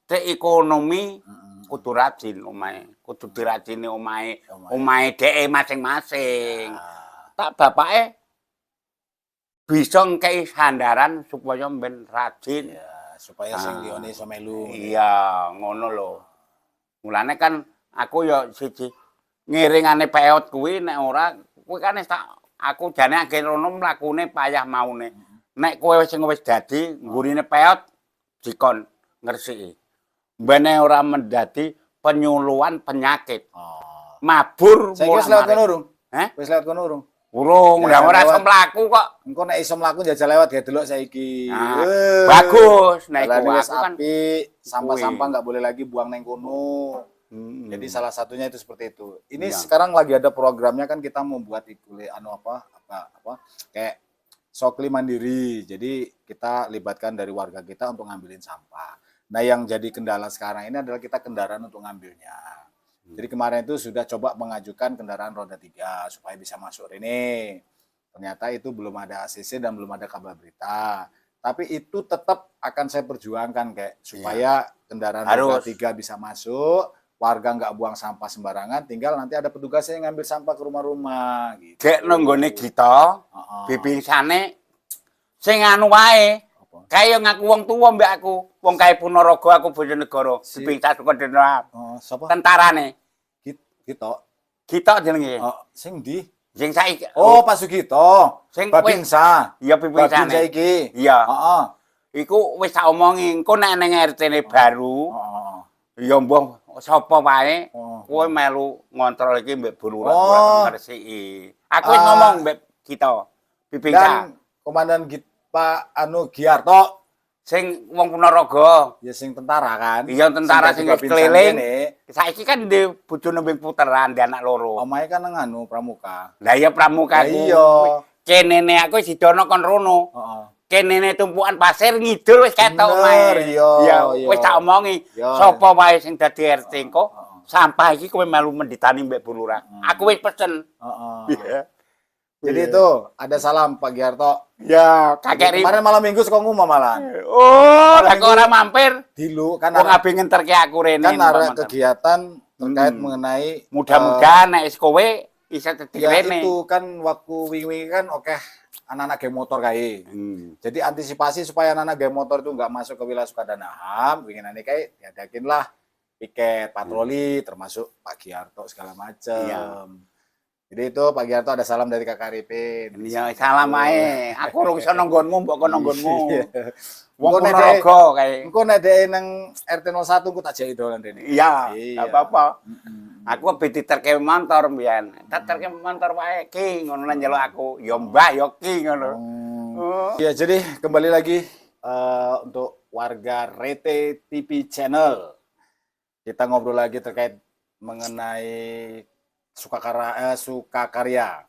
ekonomi kudu rajin omahe, kudu dirajini omahe dheke masing-masing. Tak bapake bisa ngkei sandaran supaya ben rajin. Ya, supaya sing liyane iso melu. Iya, ngono lho. Mulane kan aku ya siji ngiringane peot kuwi nek ora kuwi kan aku jane agen rono mlakune payah maune. Nek kowe sing wis dadi nggurine peot dikon ngresiki. Mbene ora mendadi penyuluhan penyakit. Oh. Mabur Saiki wis lewat kono urung? Heh? Wis lewat kono urung? Urung, Ya, ora iso lewat. mlaku kok. Engko nek iso mlaku jajal lewat ya delok saiki. Nah, bagus. Nah, iku Jalannya wis aku kan apik, sampah-sampah nggak boleh lagi buang neng kono. Hmm. Jadi salah satunya itu seperti itu. Ini Ya. sekarang lagi ada programnya kan kita membuat ikule apa kayak sokli mandiri. Jadi kita libatkan dari warga kita untuk ngambilin sampah. Nah, yang jadi kendala sekarang ini adalah kita kendaraan untuk ngambilnya. Jadi kemarin itu sudah coba mengajukan kendaraan roda 3 supaya bisa masuk ini. Ternyata itu belum ada ACC dan belum ada kabar berita. Tapi itu tetap akan saya perjuangkan kayak supaya kendaraan roda 3 bisa masuk, warga nggak buang sampah sembarangan, tinggal nanti ada petugasnya yang ngambil sampah ke rumah-rumah gitu. Dek nonggone kita, bibingsane sing anu wae. Kaya ngaku wong tuwa mbak aku, wong kaya Ponorogo aku Bojonegoro, bibingsa suka dengar. Oh, sapa? Tentarane. Gitu. Kita jenenge. Oh, sing di? Sing saiki. Oh, Pak Sugito. Sing Babinsa. Iya bibingsane. Babinsa iki. Iya. Heeh. Iku wis tak omongi, engko nek ning RT-ne baru, Heeh. ya mbah sapa wae, Oh. kowe melu ngontrol iki mbek Bu Lurah Oh. ngresiki. Aku wis ngomong mbek kita. Bibingsa. Dan Komandan Pak Giarto, Sing wong Ponorogo. ya sing tentara kan? Iya tentara sing dadi Babinsa keliling. kene. Saiki kan di bojone mbing puteran, di anak loro. Omahe kan nang anu Pramuka. Lah iya pramuka Lah aku. iya. Kenene aku sidono kon rono. Heeh. Kenene tumpukan pasir ngidul wis ketok Bener, omahe. iya, Ya iya. wis tak omongi. Iya. Sapa wae sing dadi RT engko sampah iki kowe melu menditani mbek Bu Lurah. Aku wis pesen. Heeh. Jadi itu ada salam Pak Giarto. Ya, kakek Kemarin malam Minggu suka ngomong malah. Oh, Malam lah kok ora mampir. Dilu kan Wong ada, abi ngenterke aku rene. kan ada Mampir. kegiatan terkait mengenai Mudah-mudahan nek wis kowe bisa dadi ya rene. itu kan waktu wingi kan oke anak-anak geng motor kae. Jadi antisipasi supaya anak-anak geng motor itu nggak masuk ke wilayah Sukadanaham, winginane kae diadakin lah piket patroli termasuk Pak Giarto segala macam. Iya. Jadi itu Pak Giarto ada salam dari Kakak Arifin. Ya salam ae. Aku ora iso nonggonmu, mbok kon nonggonmu. Wong Engko nek Ponorogo kae. Engko nek dhek nang RT 01 engko tak jeki dolan rene. Iya, Iya. enggak apa-apa. Aku lebih diterke motor mbiyen. Diterke motor wae ki ngono lan njaluk aku. Ya Mbah ya ki ngono. Oh. Ya jadi kembali lagi untuk warga Rete TV Channel. Kita ngobrol lagi terkait mengenai Sukakarya.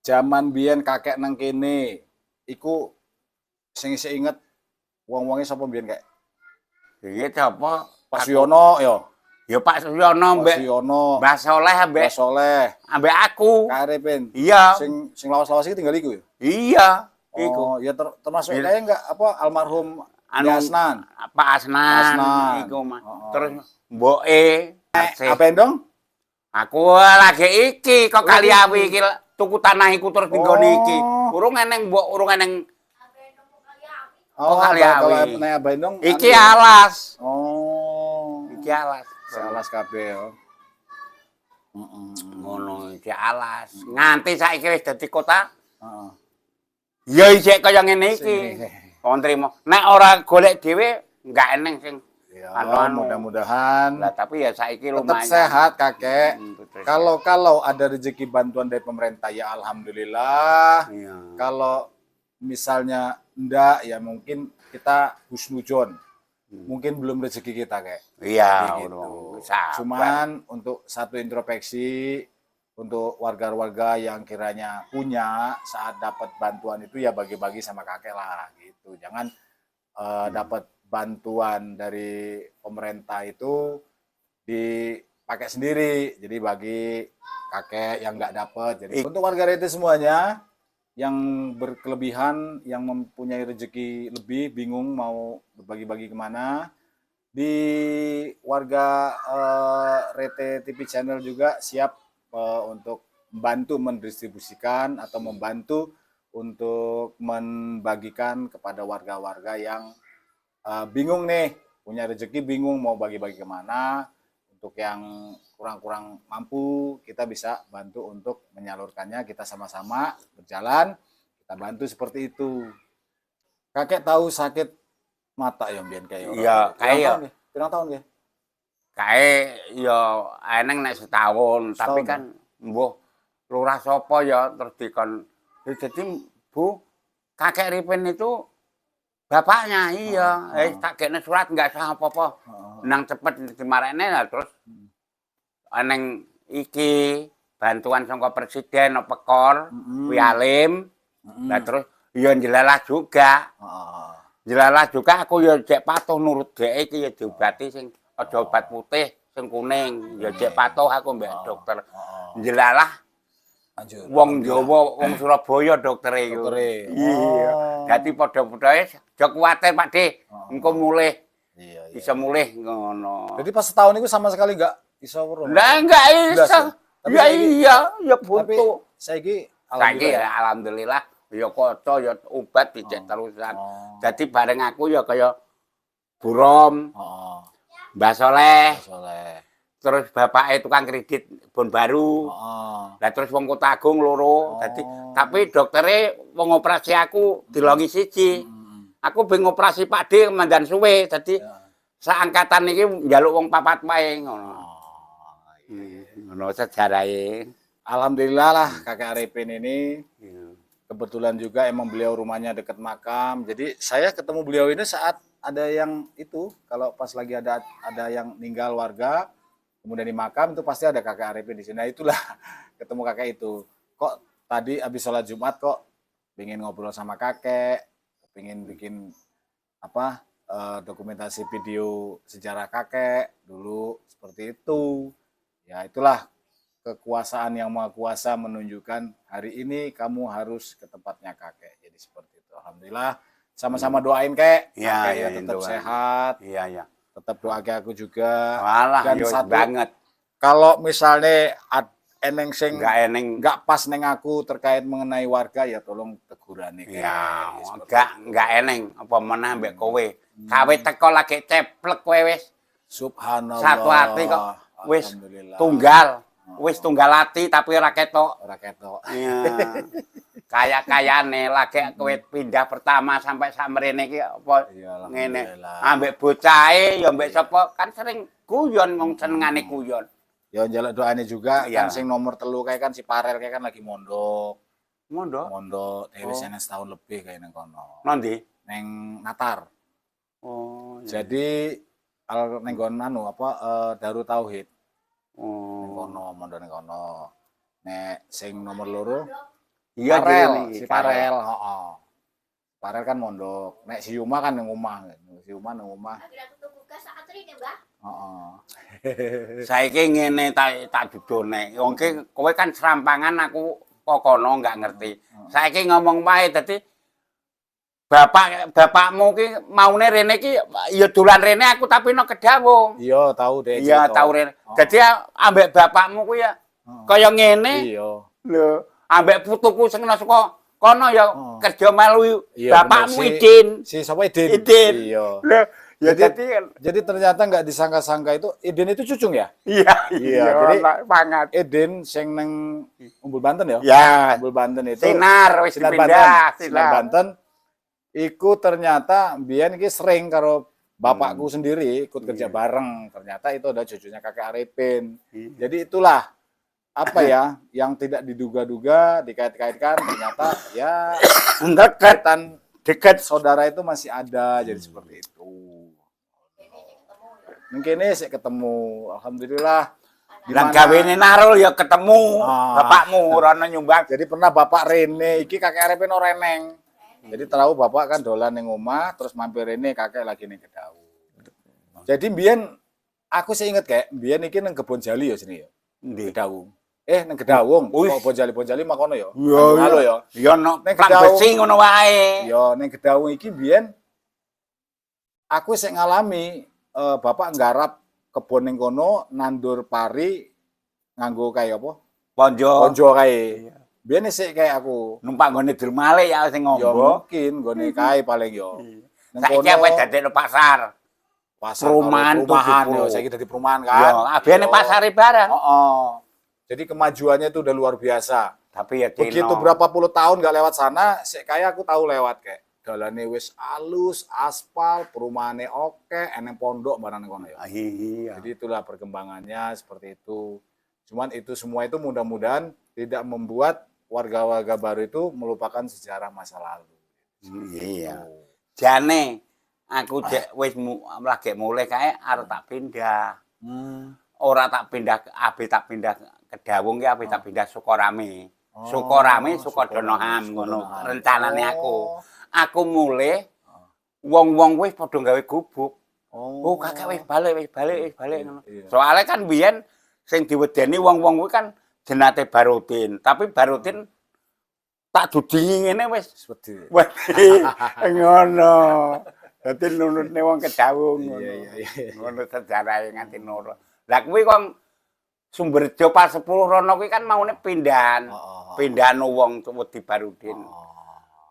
Zaman biyen kakek nang kene iku sing isih inget wong-wonge sapa biyen kek? Iki sapa? Pak Suyono ya. Ya Pak Suyono Pak mbek Suyono, Mbah Soleh Mbak ambek Soleh, ambek aku. Kak Arifin. Iya. Sing lawas-lawas iki tinggal iku ya? Iya. Iku. Oh, ya termasuk Iya. kayak enggak apa almarhum Anu, Asnan. Pak Asnan. Asnan. Iku mah. Oh. Terus mboke. Apa endong? Aku lagi iki kok Kaliawi iki tuku tanah iku terus dinggone iki. Oh. Urung eneng mbok, urung eneng. Oh, Kaliawi. kalau nek Abah Endong. Iki anu ya? alas. Oh. Iki alas. Salah kabeh ya. Ngono iki alas. Nganti saiki wis dadi kota. Heeh. Ya isih kaya ngene iki. Kon trimo. Nek ora golek dhewe enggak eneng sing Ya, anu. mudah-mudahan Lah tapi ya saiki tetap lumayan. sehat kakek. Betul. Kalau ada rezeki bantuan dari pemerintah ya alhamdulillah. Iya. Kalau misalnya enggak ya mungkin kita husnujon. Mungkin belum rezeki kita kayak. Iya, gitu. sabar. Cuman untuk satu introspeksi untuk warga-warga yang kiranya punya saat dapat bantuan itu ya bagi-bagi sama kakek lah gitu. Jangan dapat bantuan dari pemerintah itu dipakai sendiri. Jadi bagi kakek yang nggak dapat. Jadi untuk warga RT semuanya yang berkelebihan, yang mempunyai rezeki lebih, bingung mau berbagi-bagi kemana, di warga RT TV Channel juga siap untuk membantu mendistribusikan atau membantu untuk membagikan kepada warga-warga yang bingung nih, punya rezeki bingung mau bagi-bagi kemana. Untuk yang kurang-kurang mampu, kita bisa bantu untuk menyalurkannya, kita sama-sama berjalan, kita bantu seperti itu. Kakek tahu sakit mata yang biyen kayak orang. Iya, kayak pirang tahun ya? kayak ya eneng nek setahun, tapi Setahun, kan mbuh lurah sapa ya terus dikon. Jadi Bu, kakek Ripin itu bapaknya iya, tak kene surat enggak sah apa-apa. Nang cepet dimarekne lah terus eneng iki bantuan saka presiden pekor kuwi alim. Lah terus ya njelalah juga. Jelalah juga aku ya cek patuh nurut dhek iki ya diobati sing aja obat putih sing kuning ya cek patuh aku mbek dokter. Jelalah wong Jawa, wong Surabaya doktere iku. Iya. Dadi padha-padhae aja kuwatir Pak De. Engko mulih. Iya, iya. Bisa mulih ngono. Jadi pas setahun itu sama sekali nggak iso weruh. Lah enggak iso. Tapi Ya saiki- iya, ya Tapi buntu. saiki Saiki alhamdulillah. ya alhamdulillah ya kaca ya obat dicek terusan. Oh. Dadi bareng aku ya kaya burom, Heeh. Mbah Soleh, Soleh. terus bapake tukang kredit Bon Baru. Heeh. Lah terus wong Kota Agung loro. Dadi tapi doktere wong operasi aku dilongi siji. Aku ben operasi Pak De mandan suwe. Dadi saangkatan iki njaluk wong papat wae ngono. Ngono sejarahe. Alhamdulillah lah kakek Arifin ini kebetulan juga emang beliau rumahnya dekat makam. Jadi saya ketemu beliau ini saat ada yang itu, kalau pas lagi ada yang meninggal warga, kemudian di makam itu pasti ada kakek Arifin di sini. Nah, itulah ketemu kakek itu. Kok tadi habis sholat Jumat kok pengen ngobrol sama kakek, pengen bikin apa dokumentasi video sejarah kakek dulu seperti itu. Ya itulah kekuasaan yang maha kuasa menunjukkan hari ini kamu harus ke tempatnya kakek. Jadi seperti itu. Alhamdulillah. Sama-sama doain kek. Ya, kakek ya, tetap doain. sehat. Iya, iya. Tetap doa ke aku juga. Walah, Dan yo satu, banget. kalau misalnya eneng sing Enggak eneng. nggak pas neng aku terkait mengenai warga ya tolong teguran nih. Ya, enggak eneng apa meneh mbek kowe. Kawe teko lagi ceplek kowe wis Subhanallah. satu hati kok wis Alhamdulillah. tunggal. Wis tunggal ati tapi ora ketok. Ora ketok. Iya. Kaya-kayane lagi kowe pindah pertama sampai samrene iki apa Iya, ngene. alhamdulillah. Ambek bocahe ya mbek sapa kan sering guyon wong senengane guyon. Ya njaluk doanya juga Iya. kan sing nomor telu kayak kan si Parel kayak kan lagi mondok. Mondok Mondok dhewe sene setahun lebih kayak nang kono. nondi? Neng Natar. Oh, Jadi neng kono anu apa Darut Tauhid. Neng oh. kono mondok neng kono. Nek sing nomor loro Iya Parel, jenenge si Parel, heeh. Parel kan mondok. Nek si Yuma kan nang omah. Si Yuma nang omah. Akhirnya aku tunggu ke saat ini, Mbak. Heeh. Saiki ngene tak dudone. Wong ki kowe kan serampangan aku kokono enggak ngerti. Saiki ngomong wae dadi bapakmu ki maune rene ki ya dolan rene aku tapi no kedawung. Iya, tahu deh. Iya cerita. tau rene. Dadi ambek bapakmu ku ya kaya ngene. Iya. Lho, ambek putuku sing saka kono ya kerja melu Iya, bapakmu bener. idin. Si siapa Idin? Idin. Iya. Lho, ya Jadi- dadi Jadi ternyata nggak disangka-sangka itu Idin itu cucung ya? iya Iya, jadi banget. Idin sing neng Umbul Banten ya? Ya, Umbul Banten itu. Sinar wis Sinar pindah, Banten. Sinar Sinar. Banten. Iku ternyata biyen iki sering karo bapakku sendiri ikut kerja bareng. Ternyata itu ada cucunya kakek Arifin. Jadi itulah apa ya yang tidak diduga-duga dikait-kaitkan ternyata ya dekat kaitan dekat saudara itu masih ada jadi seperti itu. Mungkin ini saya ketemu, alhamdulillah. Di lan mana- gawene narul ya ketemu Ah. bapakmu rono nyumbang. Jadi pernah bapak Rene, iki kakek Arifin ora reneng. Jadi tahu bapak kan dolan ning omah, terus mampir Rene kakek lagi ning Kedau. Jadi mbiyen aku sih inget kayak mbiyen iki nang kebon jali ya sini ya. Ndi? Kedau. Ning Gedawung, Wih. kok Bonjali makono ya. Iya, Halo ya. Ya no, Ning plang Gedawung. besi ngono wae. Ya ning Gedawung iki biyen aku sik ngalami bapak nggarap kebon ning kono nandur pari nganggo kae apa? Ponjo. Ponjo kae. Biyen sik kayak aku. Numpak nggone Dermale ya sing Ya ngombo. mungkin gone kae paling ya. Ning Saiki apa dadekno pasar? pasar Perumahan perumahan tuh, ya Bu. saiki dadi perumahan Ya, kan. abene pasare barang. Heeh. Jadi kemajuannya itu udah luar biasa. Tapi ya Begitu dino. berapa puluh tahun nggak lewat sana, sik kayak aku tahu lewat kayak. Dalane wis alus, aspal, perumahane oke, eneng pondok barang kono ya. Iya. Jadi itulah perkembangannya seperti itu. Cuman itu semua itu mudah-mudahan tidak membuat warga-warga baru itu melupakan sejarah masa lalu. Iya. Jane aku wis lagi mulai kae arep tak pindah. Ora tak pindah abe tak pindah ke Dawung ki abe tak pindah Sukorame. Sukorame Sukodonoham ngono rencanane aku. Aku mulai wong-wong wis padha gawe gubuk. Oh, kakek wis balik ngono. Soale kan biyen sing diwedeni wong-wong kuwi kan jenate Barodin, tapi Barodin tak dudingi ngene wis Seperti ngono. Dadi nunutne wong Kedawung ngono. Iya. Ngono sejarahe nganti nurut. Lah kuwi kok Sumberjo pas 10 rono kuwi kan maune pindahan. Pindahan wong wedi Barudin.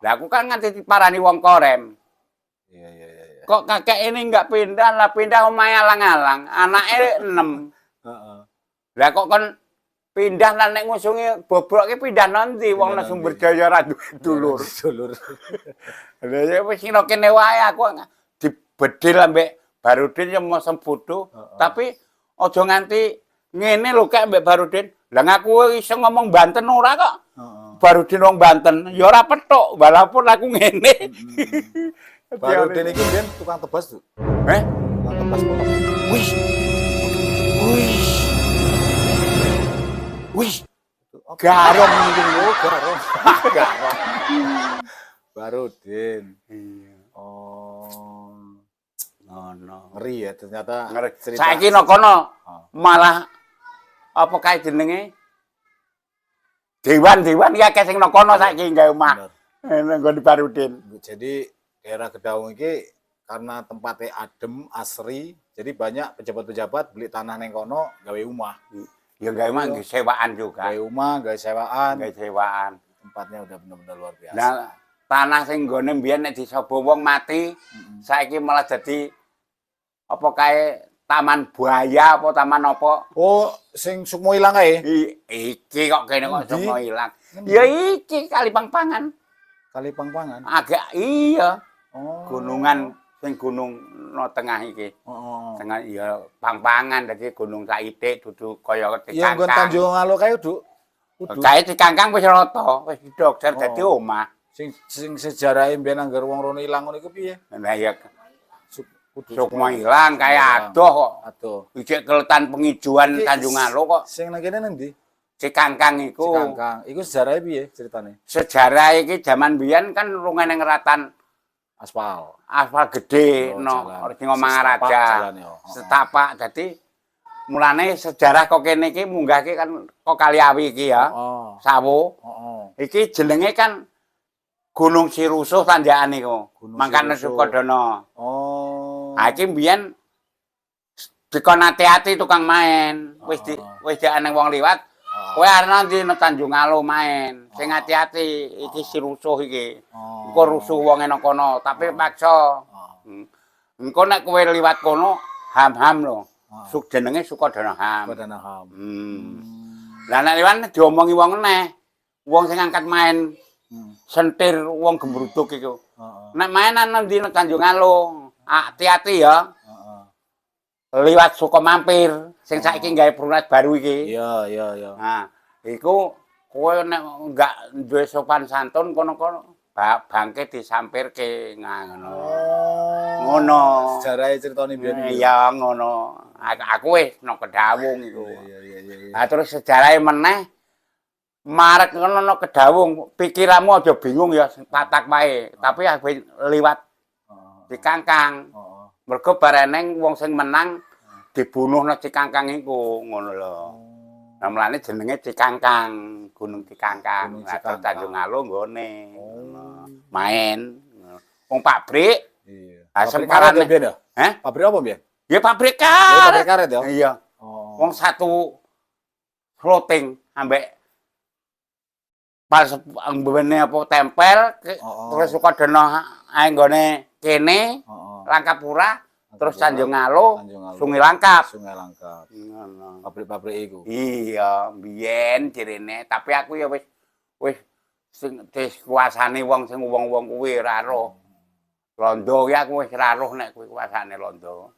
Lah aku kan nganti diparani wong Korem. Iya. Kok kakek ini enggak pindah, lah pindah omahe alang-alang. Anake 6. Heeh. Lah kok kon pindah lan nek ngusungi bobrok ki pindah nanti wong nang Sumberjaya ora duwe dulur. Dulur. Lah ya wis kira kene wae aku dibedil ambek Barudin ya mau sembudo, tapi aja nganti ngene lho kek mbek Barudin. Lah ngaku iso ngomong Banten ora kok. Barudin wong Banten ya ora petuk walaupun aku ngene. Barudin iki biyen tukang tebas, Tuh. Tukang tebas potong. Wis. Garong iki lho, garong. Garong. Barudin. Iya. Oh. Ngono. Ngeri ya ternyata. Cerita. Saiki nang kono malah apa kae jenenge? Dewan-dewan ya akeh sing nang kono saiki gawe omah. Nang nggon Barudin. Jadi daerah Gedawung iki karena tempatnya adem, asri, jadi banyak pejabat-pejabat beli tanah neng kono gawe omah. Ya gawe omah nggih sewaan juga. Gawe omah, gawe sewaan. Gawe sewaan. Tempatnya udah benar-benar luar biasa. Nah, tanah sing nggone mbiyen nek disaba wong mati, saiki malah dadi apa kae taman buaya apa taman apa? Oh, sing Sukmo ilang kae. Iki kok kene kok Sukmo ilang. Ya iki Kali Pangpangan. Kali Pangpangan. Agak iya. Oh. Gunungan sing gunung no tengah iki. Tengah ya Pangpangan dadi gunung saithik dudu kaya Ya nggon Tanjung Alo kae, Duk. Kae dikangkang wis rata, wis didokter dadi omah. Sing sejarahe mbiyen anggar wong rono ilang ngono iku piye? Nah ya Sukmo ilang kaya adoh kok. Adoh. Iki keletan pengijuan Tanjung Alo kok. Sing nang kene endi? Cikangkang iku. Cikangkang. Iku sejarahe piye ceritane? Sejarah iki jaman biyen kan rungene ngeratan Aspal. aspal gede no sing Mangaraja. Setapak dadi mulane sejarah kok kene iki munggahke kan kok Kaliawi iki ya. Sawo. Iki jenenge kan Gunung Sirusuh tanjakan iku. Mangkane Sukodono. Nah iki mbiyen dikon ati-ati tukang main. Wis dianeng wong liwat. Kowe arep nanti nang Tanjung Alo main. Sing ati-ati iki Sirusuh iki. Engko rusuh wong nang kono, tapi paksa. Engko nek kowe liwat kono ham-ham lho. Jenenge Sukodono ham. Sukodono ham. Lah nek liwat diomongi wong eneh. Wong sing angkat main sentir wong gembruduk iku. Nek mainan nang ndi Tanjung Alo, hati-hati ya. Liwat Sukomampir sing saiki gawe perunas baru iki. Iya. Nah, iku kowe nek enggak duwe sopan santun kono-kono bangke disampirke ngono. Ngono. Sejarahe critane biyen. Iya ngono. Aku wis nang Kedawung iku. Iya. Nah terus sejarahe meneh marek ngono nang Kedawung, pikiranmu aja bingung ya tatak wae, tapi liwat Cikangkang. Mergo bareneng wong sing menang dibunuh nang Cikangkang iku ngono lho. Namanya jenenge Cikangkang, Gunung Cikangkang. Gunung Nah, terus Cikangkang. Tanjung Alo nggone. Oh. Main. Wong pabrik. Iya. Ah, Pabrik sempalan- karet ya, Bian ya? Hah? Pabrik apa, Bian? Ya pabrik Ya, karet. pabrik karet ya? Iya. Oh. Wong satu floating ambek pas mbene apa tempel terus suka deno ae nggone kene Langkapura terus Tanjung Alo Sungai Langkap. Sungai Langkap. Ngono. Pabrik-pabrik iku. Iya, biyen jirene, tapi aku ya wis sing kuasane wong sing wong-wong kuwi ora roh. Londo ya aku wis ora roh nek kuwi kuasane Londo.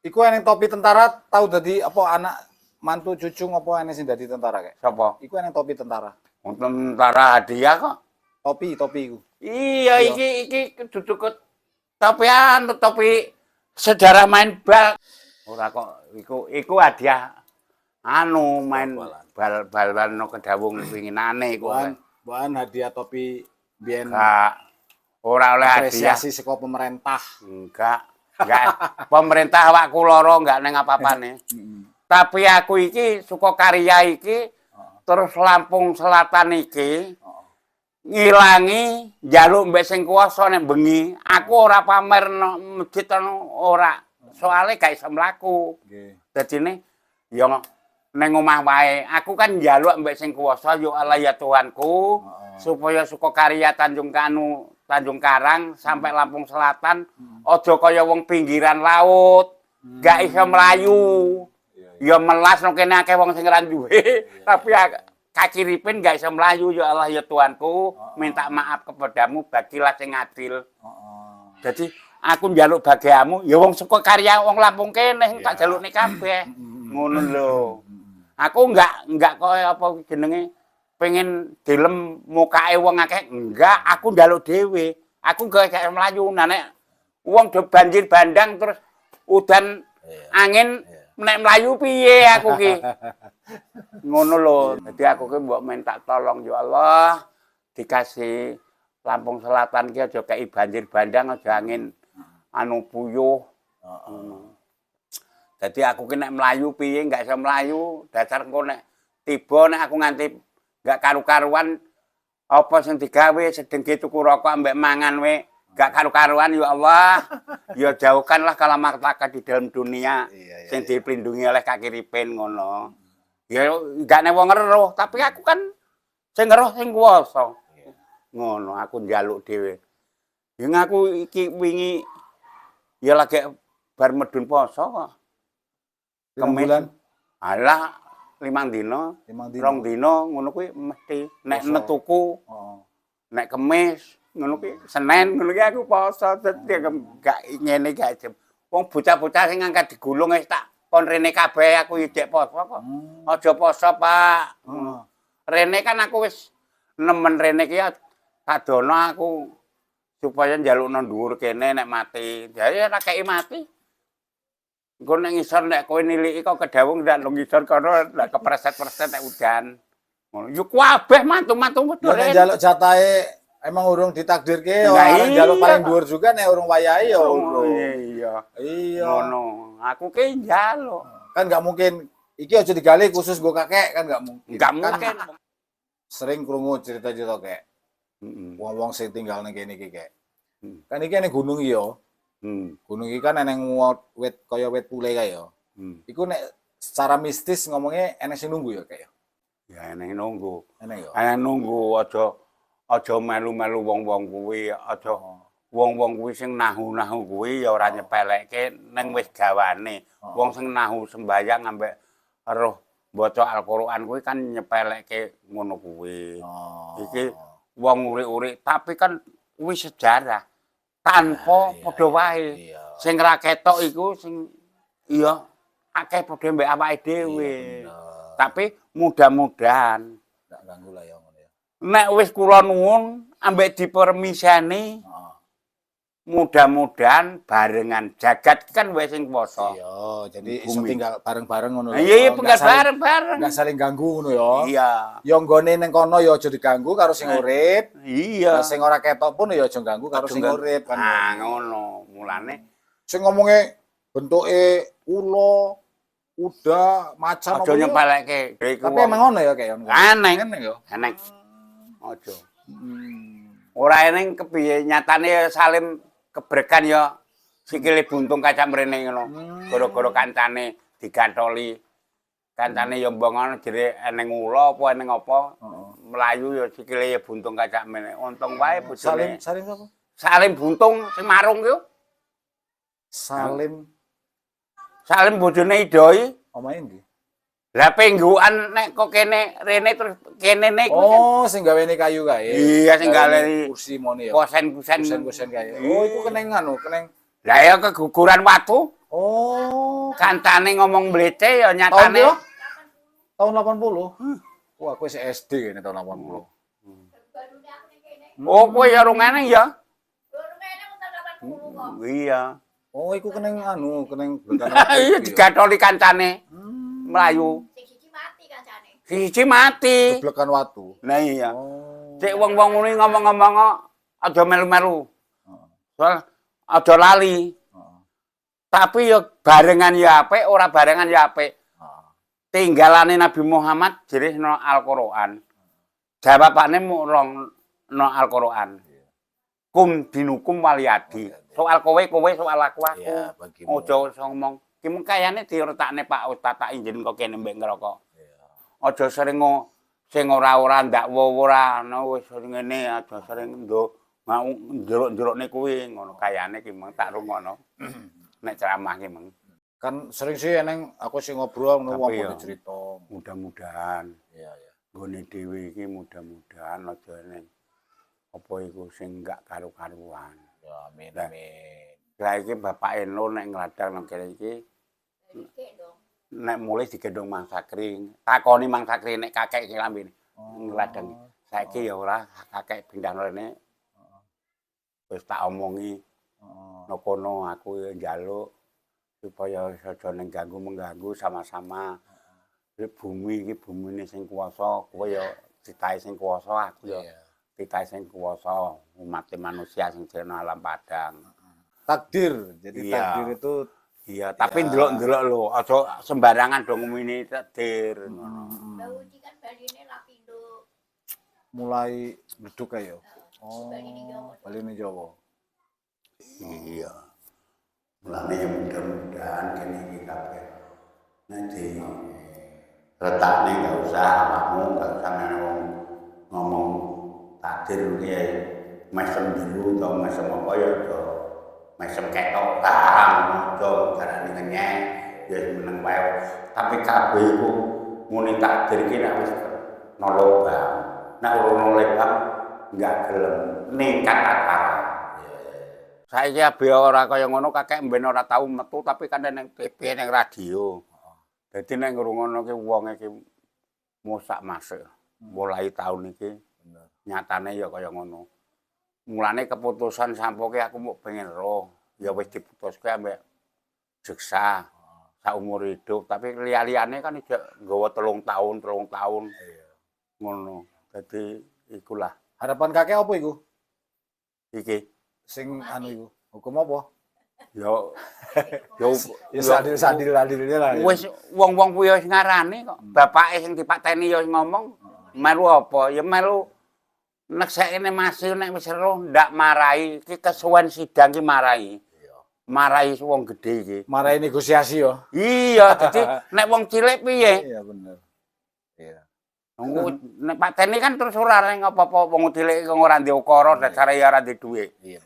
Iku eneng topi tentara tau dadi apa anak mantu cucu apa eneng sing dadi tentara kayak? Sapa? Iku eneng topi tentara. Wong tentara hadiah kok. Topi iku. Iya, iki duduk topi sejarah main bal. Ora kok iku hadiah anu main bal-balan no kedawung winginane iku. Bahan hadiah topi biyen Enggak. Ora oleh hadiah. apresiasi saka pemerintah. Enggak. Pemerintah awakku loro enggak neng apa-apane. Tapi aku iki suka karya iki terus Lampung Selatan iki ngilangi njaluk mbek sing kuwasa nek bengi. Aku ora pamer masjid ora. Soale gak iso mlaku. Nggih. Dadine ya ning omah wae. Aku kan njaluk mbek sing kuwasa ya Allah ya Tuhanku supaya suka karya Tanjung Karang sampai Lampung Selatan aja kaya wong pinggiran laut. Gak iso mlayu. Ya melas no kene akeh wong sing ora duwe. Tapi kaki ripin gak iso mlayu ya Allah ya Tuhanku, minta maaf kepadamu bagilah sing adil. Jadi aku njaluk bagiamu ya wong saka karya wong Lampung kene tak jalukne kabeh. Ngono lho. Aku enggak kaya apa jenenge pengen dilem mukae wong akeh, enggak, aku njaluk dhewe. Aku gak mlayu nek wong do banjir bandang terus udan angin nek mlayu piye aku ki. Ngono lho. Dadi aku ki mbok minta tolong ya Allah dikasih Lampung Selatan ki aja kei banjir bandang aja angin anu puyuh. Dadi aku ki nek mlayu piye enggak iso mlayu, dasar engko nek tiba nek aku nganti enggak karu-karuan apa sing digawe sedengke tuku rokok ambek mangan we gak karu-karuan ya Allah. Ya jauhkanlah kalamartaka di dalam dunia sing dilindungi oleh kaki ripin ngono. Ya gak nek wong ngeruh, tapi aku kan sing ngeruh sing kuwasa. Ngono aku njaluk dhewe. Ya aku iki wingi ya lagi bar medun poso kok. Bulan? Alah 5 dina, 2 dina ngono kuwi mesti nek netuku. Nek Kemis ngono kuwi Senin ngono kuwi aku poso dadi gak ngene gak jem. Wong bocah-bocah sing ngangkat digulung wis tak kon rene kabeh aku idek poso kok. Aja poso, Pak. Rene kan aku wis nemen rene ki tak dono aku supaya njalukno dhuwur kene nek mati. Jadi ora kei mati. Engko nek ngisor nek kowe niliki kok kedawung ndak ngisor kono ndak kepreset-preset nek udan. Ngono. Yo kabeh mantu-mantu Ya nek njaluk jatahe emang urung ditakdirke Nah, orang iya. jaluk paling dhuwur juga nek urung wayahe ya urung. Iya. Iya. Ngono. Aku ki njaluk. Kan nggak mungkin iki aja digali khusus go kakek kan nggak mungkin. Enggak Kan mungkin. sering krungu cerita-cerita kayak wong-wong sing tinggal ning kene iki kayak. Kan iki ning gunung iki yo. Gunung iki kan eneng wit kaya wit pule kae yo. Iku nek secara mistis ngomongnya eneng sing nunggu ya kayak. Ya eneng nunggu. Eneng yo. Eneng nunggu aja melu-melu wong-wong kuwi, aja wong-wong kuwi sing nahu-nahu kuwi ya ora nyepelekke ning wis gawane. Wong sing nahu sembayang ambek roh maca Al-Qur'an kuwi kan nyepelekke ngono kuwi. Iki wong urik-urik tapi kan kuwi sejarah tanpa padha wae. Sing ra ketok iku sing iya akeh padha mbek awake dhewe. Tapi mudah-mudahan Nggak ganggu lah ya ngono ya. nek wis kula nuwun ambek dipermisani mudah-mudahan barengan jagat kan wis sing kuwasa. Iya, jadi iso tinggal bareng-bareng ngono lho. Iya, Nggak saling- bareng-bareng. Nggak saling ganggu ngono ya. Iya. Ya nggone ning kono ya aja diganggu karo sing urip. Iya. Nah, sing ora ketok pun ya aja ganggu karo sing urip kan. Nah, ngono. Mulane Sing ngomongnya bentuke ula Udah macan Aja nyepelekke. Tapi emang ono ya kayak aneh. Aneh ya. Aneh. Aja. Hmm. Ora eneng kepiye nyatane Salim kebrekan ya sikile buntung kaca mrene ngono. Gara-gara kancane digantoli. Kancane ya mbong ngono jere eneng ula apa eneng apa. Melayu ya sikile ya buntung kaca mrene. Untung wae bojone. Salim apa? Salim buntung sing marung ku. Salim bojone Idoi. Omahe ndi? Lah pengguan nek kok kene rene terus kene niku. Oh, sing gawene kayu kae. Iya sing gawe kursi moni ya. Kusen-kusen kae. Oh, iku keneng keneng. Lah ya keguguran watu. Oh, Kancane ngomong mlete ya nyatane. Tahun 80. Wah, aku wis SD kene tahun 80. Oh, kowe ya rong eneng ya? Iya. Oh, iku keneng keneng Iya digatholi kancane. Melayu. Siji mati. Geblekan watu. Nah iya. Oh. Cek wong-wong ngene ngomong-ngomong aja melu-melu. Soal aja lali. Tapi ya barengan ya apik, ora barengan ya apik. Tinggalane Nabi Muhammad jerih no Al-Qur'an. Jawabane murong no Al-Qur'an. Kum dinukum waliyadi. Soal kowe soal aku. Iya, bagimu. Aja ngomong. Ki mung kayane diretakne Pak Ustaz tak injen kok kene mbek ngrokok. Aja sering sing ora-ora ndakwa ora wis ngene aja sering mau njeruk-jerukne kuwi ngono kayane ki mung tak rungono. Nek ceramah ki mung. Kan sering sih eneng aku sing ngobrol ngono wong ya, cerita. Mudah-mudahan. Iya, iya. Nggone dhewe iki mudah-mudahan aja eneng apa iku sing enggak karu-karuan. Ya amin amin. Lah iki Bapak Eno nek ngladang nang kene iki nek mulai digendong Mang Sakri. Takoni Mang Sakri nek kakek iki lambene. Ngladang. Saiki ya ora kakek pindah rene. Wis tak omongi. Nang kono aku ya njaluk supaya aja ning mengganggu sama-sama. Bumi iki bumine sing kuwasa, kowe ya titahe sing kuwasa, aku ya titahe sing kuwasa, umat manusia sing jana alam padang. Takdir. Jadi takdir itu iya, tapi ndelok-ndelok lho, aja sembarangan dong ngomongin takdir ngono. Bauji kan baline lapindo. mulai beduk ayo. Oh, Baline Jawa. Iya. Mulane mudah-mudahan kene iki kabeh nanti letakne enggak usah awakmu enggak usah ngomong takdir iki mesem dulu atau mesem apa ya aja mesem ketok barang aja garane ngenyek ya meneng wae tapi kabeh iku muni takdir iki nek wis nolobang nek ora nolobang enggak gelem ningkat akal. Saiki abe ora kaya ngono kakek mben ora tau metu tapi kan ning TV ning radio. Dadi nek ngrungono ki wong iki musak masuk. Mulai tahun iki nyatane ya kaya ngono. Mulane keputusan sampoke aku mau pengen roh. Ya wis diputuske ambek jeksa saumur hidup tapi liya-liyane kan ijek nggawa 3 tahun. Ngono. Dadi ikulah. Harapan kakek apa iku? Iki Sing anu iku. Hukum apa? yo Ya sadil-sadil lah. wis wong-wong kuwi wis ngarani kok. Bapake sing dipateni ya ngomong melu apa? Ya melu nek sakene masih nek wis roh ndak marahi iki kesuwen sidang ki marahi. Marahi wong gedhe iki. Marahi negosiasi yo. Iya, dadi nek wong cilik piye? Iya bener. Iya. Nek pateni kan terus ora ning apa-apa wong cilik kok ora ndek ukara dasare ya ora ndek dhuwit. Iya.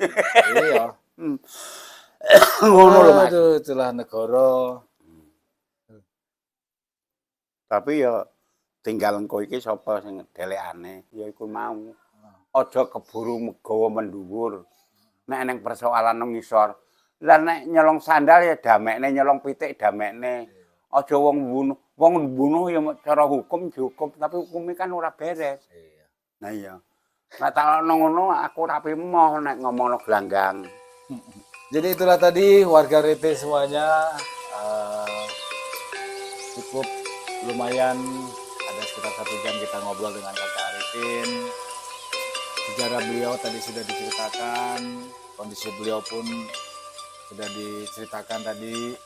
Iya. Ngono lho Mas. Aduh, itulah negara. Tapi ya tinggal engko iki sapa sing delekane ya iku mau. Aja keburu gawa mendhuwur. Nek ning persoalan nang ngisor. Lah nek nyolong sandal ya damekne, nyolong pitik damekne. Aja wong mbunuh ya cara hukum dihukum tapi hukumnya kan ora beres. Iya. Nah iya. Nek tak ngono aku rapi moh nek ngomongno gelanggang. Jadi itulah tadi warga Rete semuanya cukup lumayan ada sekitar 1 jam kita ngobrol dengan Kakak Arifin. Sejarah beliau tadi sudah diceritakan, kondisi beliau pun sudah diceritakan tadi.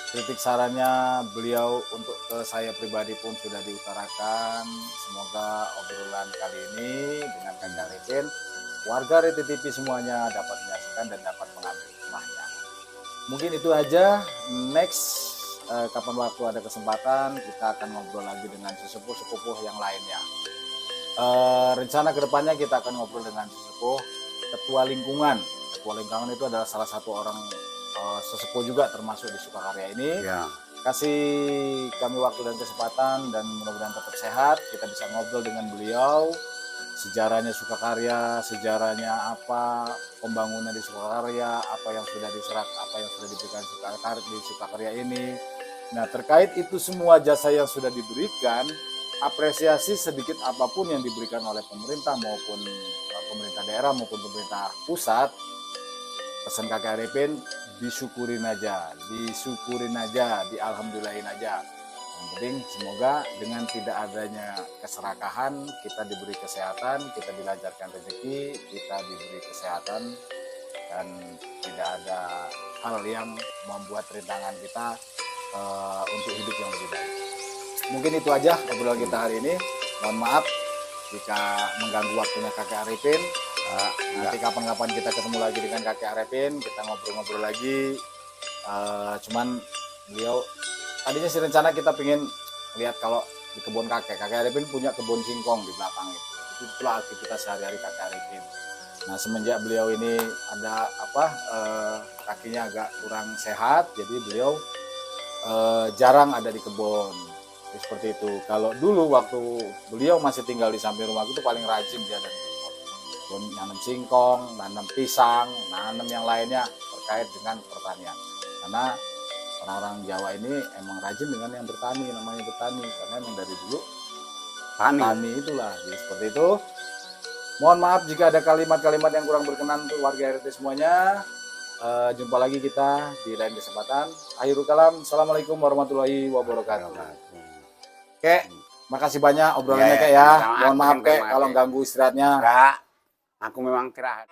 kritik sarannya beliau untuk ke saya pribadi pun sudah diutarakan. Semoga obrolan kali ini dengan Kang Arifin, warga RT TV semuanya dapat menyaksikan dan dapat mengambil hikmahnya. Mungkin itu aja. Next, kapan waktu ada kesempatan kita akan ngobrol lagi dengan sesepuh-sepuh yang lainnya. Rencana kedepannya kita akan ngobrol dengan sesepuh ketua lingkungan. Ketua lingkungan itu adalah salah satu orang sesepuh juga termasuk di Sukakarya ini. Ya. Kasih kami waktu dan kesempatan dan mudah-mudahan tetap sehat. Kita bisa ngobrol dengan beliau, sejarahnya Sukakarya, sejarahnya apa, pembangunan di Sukakarya, apa yang sudah diserap, apa yang sudah diberikan Sukakarya di Sukakarya ini. Nah, terkait itu semua jasa yang sudah diberikan, apresiasi sedikit apapun yang diberikan oleh pemerintah maupun pemerintah daerah maupun pemerintah pusat, pesan Kakek Arifin, disyukurin aja, dialhamdulillahin aja. Yang penting semoga dengan tidak adanya keserakahan, kita diberi kesehatan, kita dilancarkan rezeki, kita diberi kesehatan, dan tidak ada hal yang membuat rintangan kita untuk hidup yang lebih baik. Mungkin itu aja obrolan kita hari ini. Mohon maaf jika mengganggu waktunya Kakek Arifin. Nanti kapan-kapan kita ketemu lagi dengan Kakek Arifin, kita ngobrol-ngobrol lagi. Cuman beliau tadinya sih rencana kita pengen lihat kalau di kebun Kakek Arifin punya kebun singkong di belakang itu. Itulah aktivitas sehari-hari Kakek Arifin. Nah, semenjak beliau ini ada kakinya agak kurang sehat, jadi beliau jarang ada di kebun. Jadi seperti itu. Kalau dulu waktu beliau masih tinggal di samping rumah itu paling rajin dia ada di kebun, nanam singkong, nanam pisang, nanam yang lainnya terkait dengan pertanian. Karena orang-orang Jawa ini emang rajin dengan yang bertani, namanya bertani, karena emang dari dulu tani itulah. Jadi seperti itu. Mohon maaf jika ada kalimat-kalimat yang kurang berkenan untuk warga RT semuanya. Jumpa lagi kita di lain kesempatan. Akhirul kalam, assalamualaikum warahmatullahi wabarakatuh. Kek, makasih banyak obrolannya Kek ya. Mohon maaf Kek kalau ganggu istirahatnya. Enggak, aku memang istirahat.